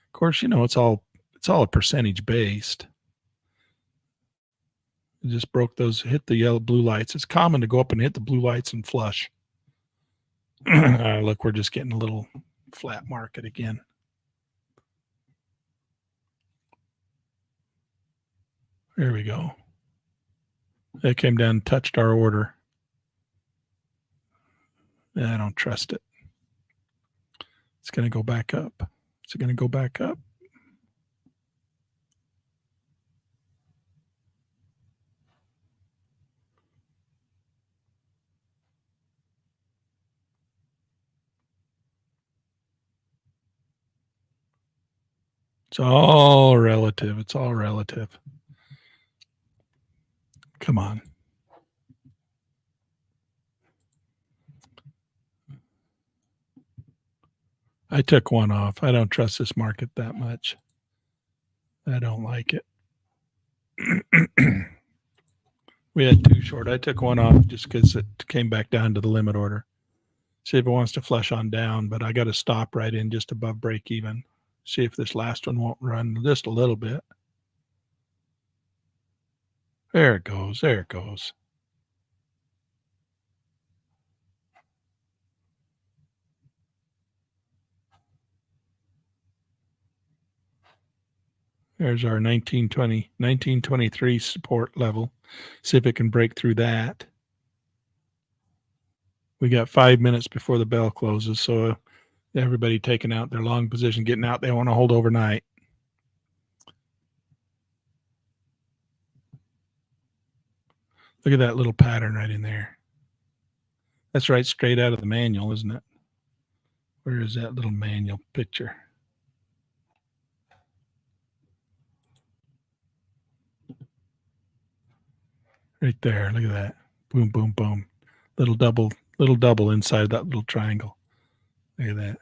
Of course, you know, it's all a percentage based. It just broke those, hit the yellow blue lights. It's common to go up and hit the blue lights and flush. Look, we're just getting a little flat market again. There we go. It came down and touched our order. I don't trust it. It's going to go back up. Is it going to go back up? It's all relative. It's all relative. Come on. I took one off. I don't trust this market that much. I don't like it. We had two short. I took one off just because it came back down to the limit order. See if it wants to flush on down, but I got to stop right in just above break even. See if this last one won't run just a little bit. There it goes. There it goes. There's our 1923 support level. See if it can break through that. We got 5 minutes before the bell closes, so everybody taking out their long position, getting out. They want to hold overnight. Look at that little pattern right in there. That's right straight out of the manual, isn't it? Where is that little manual picture? Right there. Look at that. Boom, boom, boom. Little double inside that little triangle. Look at that.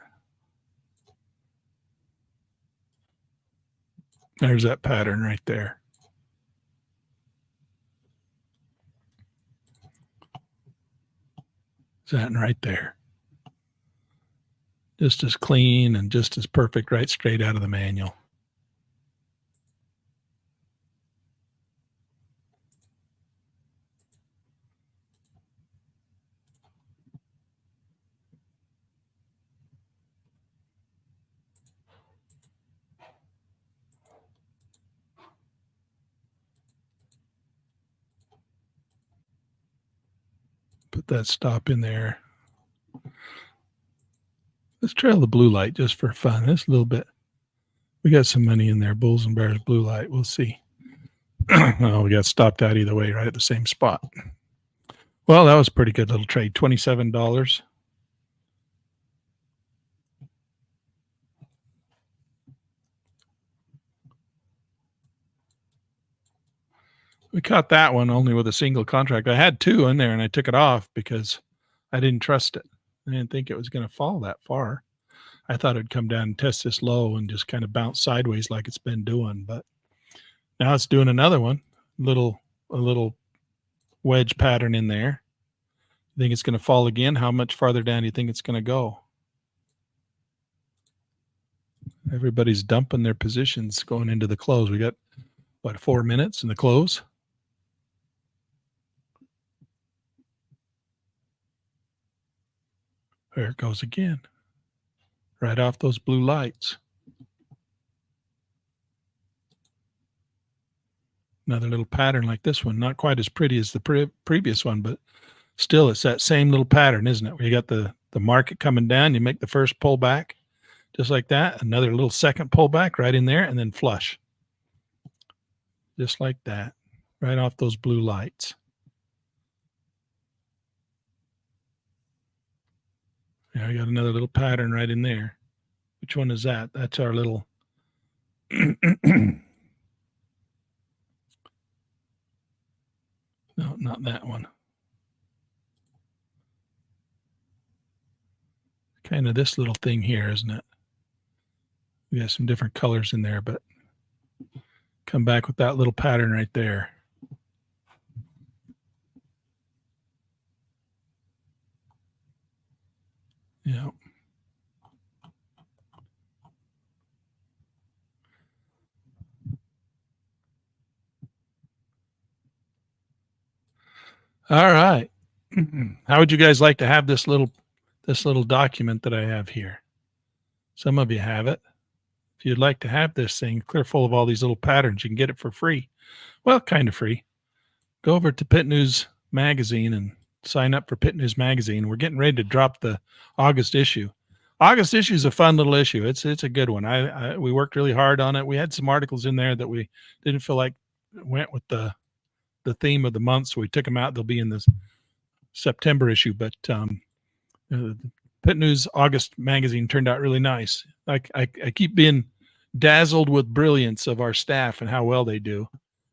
There's that pattern right there. That right there. Just as clean and just as perfect, right straight out of the manual. Put that stop in there. Let's trail the blue light just for fun. Just a little bit. We got some money in there. Bulls and Bears blue light. We'll see. Oh, we got stopped out either way, right at the same spot. Well, that was a pretty good little trade. $27. We caught that one only with a single contract. I had two in there and I took it off because I didn't trust it. I didn't think it was going to fall that far. I thought it'd come down and test this low and just kind of bounce sideways like it's been doing. But now it's doing another one. A little wedge pattern in there. You think it's going to fall again? How much farther down do you think it's going to go? Everybody's dumping their positions going into the close. We got, what, 4 minutes in the close? There it goes again. Right off those blue lights. Another little pattern like this one. Not quite as pretty as the previous one, but still it's that same little pattern, isn't it? Where you got the market coming down, you make the first pullback, just like that. Another little second pullback right in there, and then flush. Just like that. Right off those blue lights. Yeah, I got another little pattern right in there. Which one is that? That's our little. No, not that one. Kind of this little thing here, isn't it? We got some different colors in there, but come back with that little pattern right there. Yeah. All right. How would you guys like to have this little document that I have here? Some of you have it. If you'd like to have this thing clear full of all these little patterns, you can get it for free. Well, kind of free. Go over to Pit News Magazine and sign up for Pit News Magazine. We're getting ready to drop the August issue. August issue is a fun little issue. It's a good one. We worked really hard on it. We had some articles in there that we didn't feel like went with the theme of the month, so we took them out. They'll be in the September issue, but Pit News August magazine turned out really nice. I keep being dazzled with brilliance of our staff and how well they do.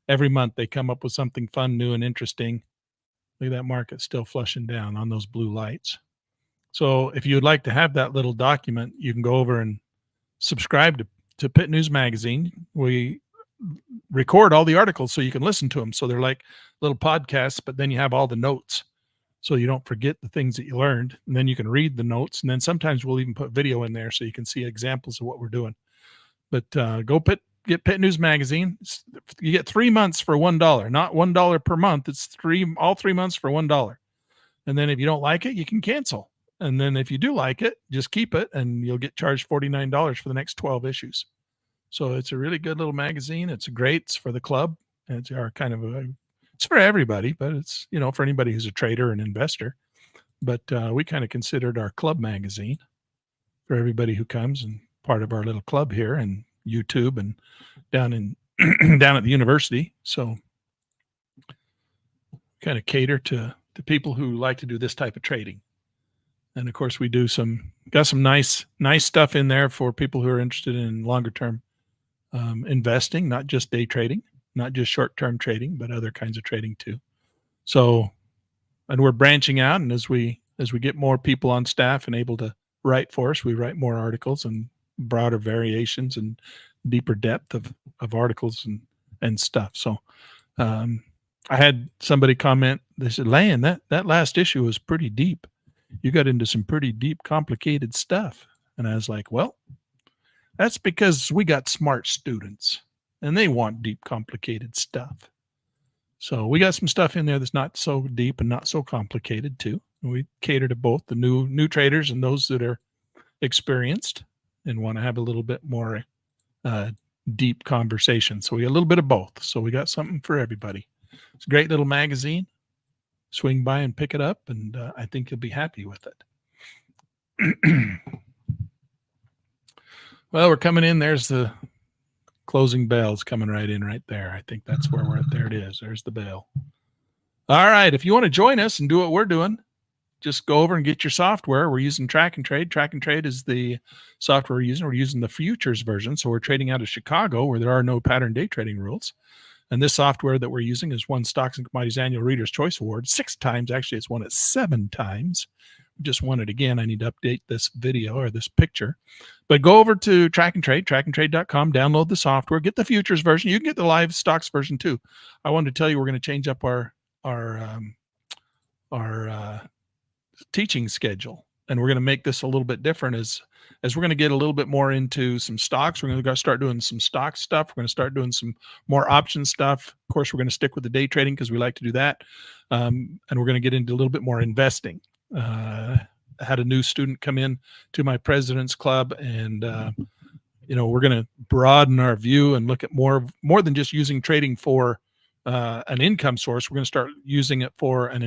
Every month they come up with something fun, new, and interesting. Look at that market still flushing down on those blue lights. So if you would like to have that little document, you can go over and subscribe to Pit News Magazine. We record all the articles so you can listen to them. So they're like little podcasts, but then you have all the notes so you don't forget the things that you learned. And then you can read the notes. And then sometimes we'll even put video in there so you can see examples of what we're doing. But get Pit News Magazine. You get 3 months for $1, not $1 per month. It's all 3 months for $1. And then if you don't like it, you can cancel. And then if you do like it, just keep it and you'll get charged $49 for the next 12 issues. So it's a really good little magazine. It's great. It's for the club. It's our kind of it's for everybody, but it's, for anybody who's a trader and investor. But we kind of considered our club magazine for everybody who comes and part of our little club here and YouTube and down at the university. So kind of cater to people who like to do this type of trading. And of course we got some nice stuff in there for people who are interested in longer term investing, not just day trading, not just short-term trading, but other kinds of trading too. So, and we're branching out. And as we get more people on staff and able to write for us, we write more articles and broader variations and deeper depth of articles and stuff. So, I had somebody comment, they said, Lan, that last issue was pretty deep. You got into some pretty deep, complicated stuff. And I was like, well, that's because we got smart students and they want deep, complicated stuff. So we got some stuff in there that's not so deep and not so complicated too. And we cater to both the new traders and those that are experienced and want to have a little bit more deep conversation. So we got a little bit of both. So we got something for everybody. It's a great little magazine. Swing by and pick it up, and I think you'll be happy with it. Well, we're coming in. There's the closing bells coming right in right there. I think that's where we're at. There it is. There's the bell. All right. If you want to join us and do what we're doing, just go over and get your software. We're using Track and Trade. Track and Trade is the software we're using. We're using the futures version. So we're trading out of Chicago where there are no pattern day trading rules. And this software that we're using has won Stocks and Commodities Annual Reader's Choice Award 6 times. Actually, it's won it 7 times. We just won it again. I need to update this video or this picture. But go over to Track and Trade, trackandtrade.com, download the software, get the futures version. You can get the live stocks version too. I wanted to tell you we're going to change up our teaching schedule. And we're going to make this a little bit different as we're going to get a little bit more into some stocks. We're going to start doing some stock stuff. We're going to start doing some more option stuff. Of course, we're going to stick with the day trading because we like to do that. And we're going to get into a little bit more investing. I had a new student come in to my president's club, and we're going to broaden our view and look at more than just using trading for an income source. We're going to start using it for an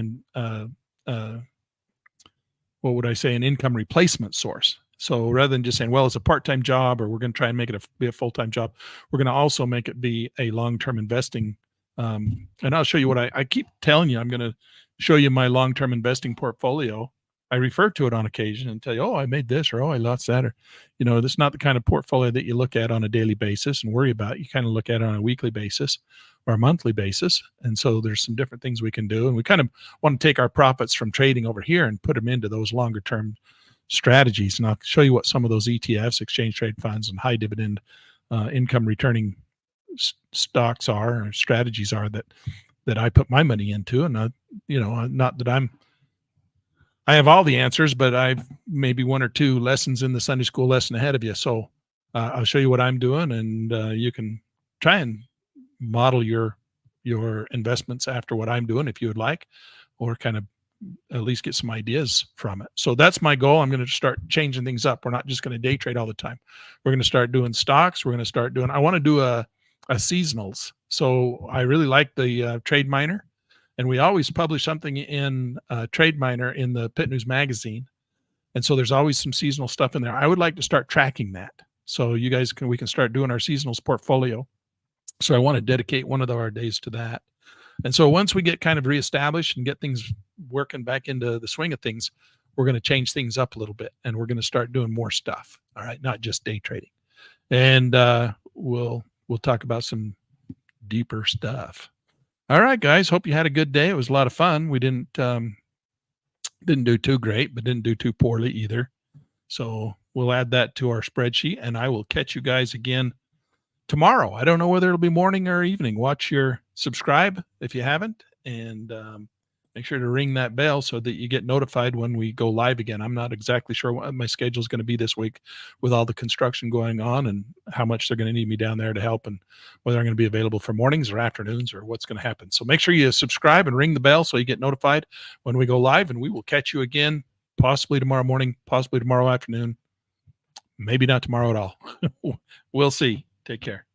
income replacement source. So rather than just saying, well, it's a part-time job, or we're going to try and make it be a full-time job, we're going to also make it be a long-term investing. And I'll show you what I keep telling you. I'm going to show you my long-term investing portfolio. I refer to it on occasion and tell you, oh, I made this, or oh, I lost that, or, that's not the kind of portfolio that you look at on a daily basis and worry about. You kind of look at it on a weekly basis or a monthly basis. And so there's some different things we can do. And we kind of want to take our profits from trading over here and put them into those longer term strategies. And I'll show you what some of those ETFs, exchange trade funds, and high dividend income returning stocks are, or strategies are that I put my money into. And not that I have all the answers, but I've maybe one or two lessons in the Sunday school lesson ahead of you. So I'll show you what I'm doing, and you can try and model your investments after what I'm doing if you would like, or kind of at least get some ideas from it. So that's my goal. I'm going to start changing things up. We're not just going to day trade all the time. We're going to start doing stocks. We're going to start doing, I want to do a seasonals. So I really like the Trade Miner, and we always publish something in Trade Miner in the Pit News magazine. And so there's always some seasonal stuff in there. I would like to start tracking that. So you guys we can start doing our seasonals portfolio. So I want to dedicate one of our days to that. And so once we get kind of reestablished and get things working back into the swing of things, we're going to change things up a little bit, and we're going to start doing more stuff. All right. Not just day trading. And we'll talk about some deeper stuff. All right, guys. Hope you had a good day. It was a lot of fun. We didn't do too great, but didn't do too poorly either. So we'll add that to our spreadsheet, and I will catch you guys again tomorrow. I don't know whether it'll be morning or evening. Watch your subscribe if you haven't, and make sure to ring that bell so that you get notified when we go live again. I'm not exactly sure what my schedule is going to be this week with all the construction going on and how much they're going to need me down there to help, and whether I'm going to be available for mornings or afternoons or what's going to happen. So make sure you subscribe and ring the bell so you get notified when we go live, and we will catch you again, possibly tomorrow morning, possibly tomorrow afternoon, maybe not tomorrow at all. We'll see. Take care.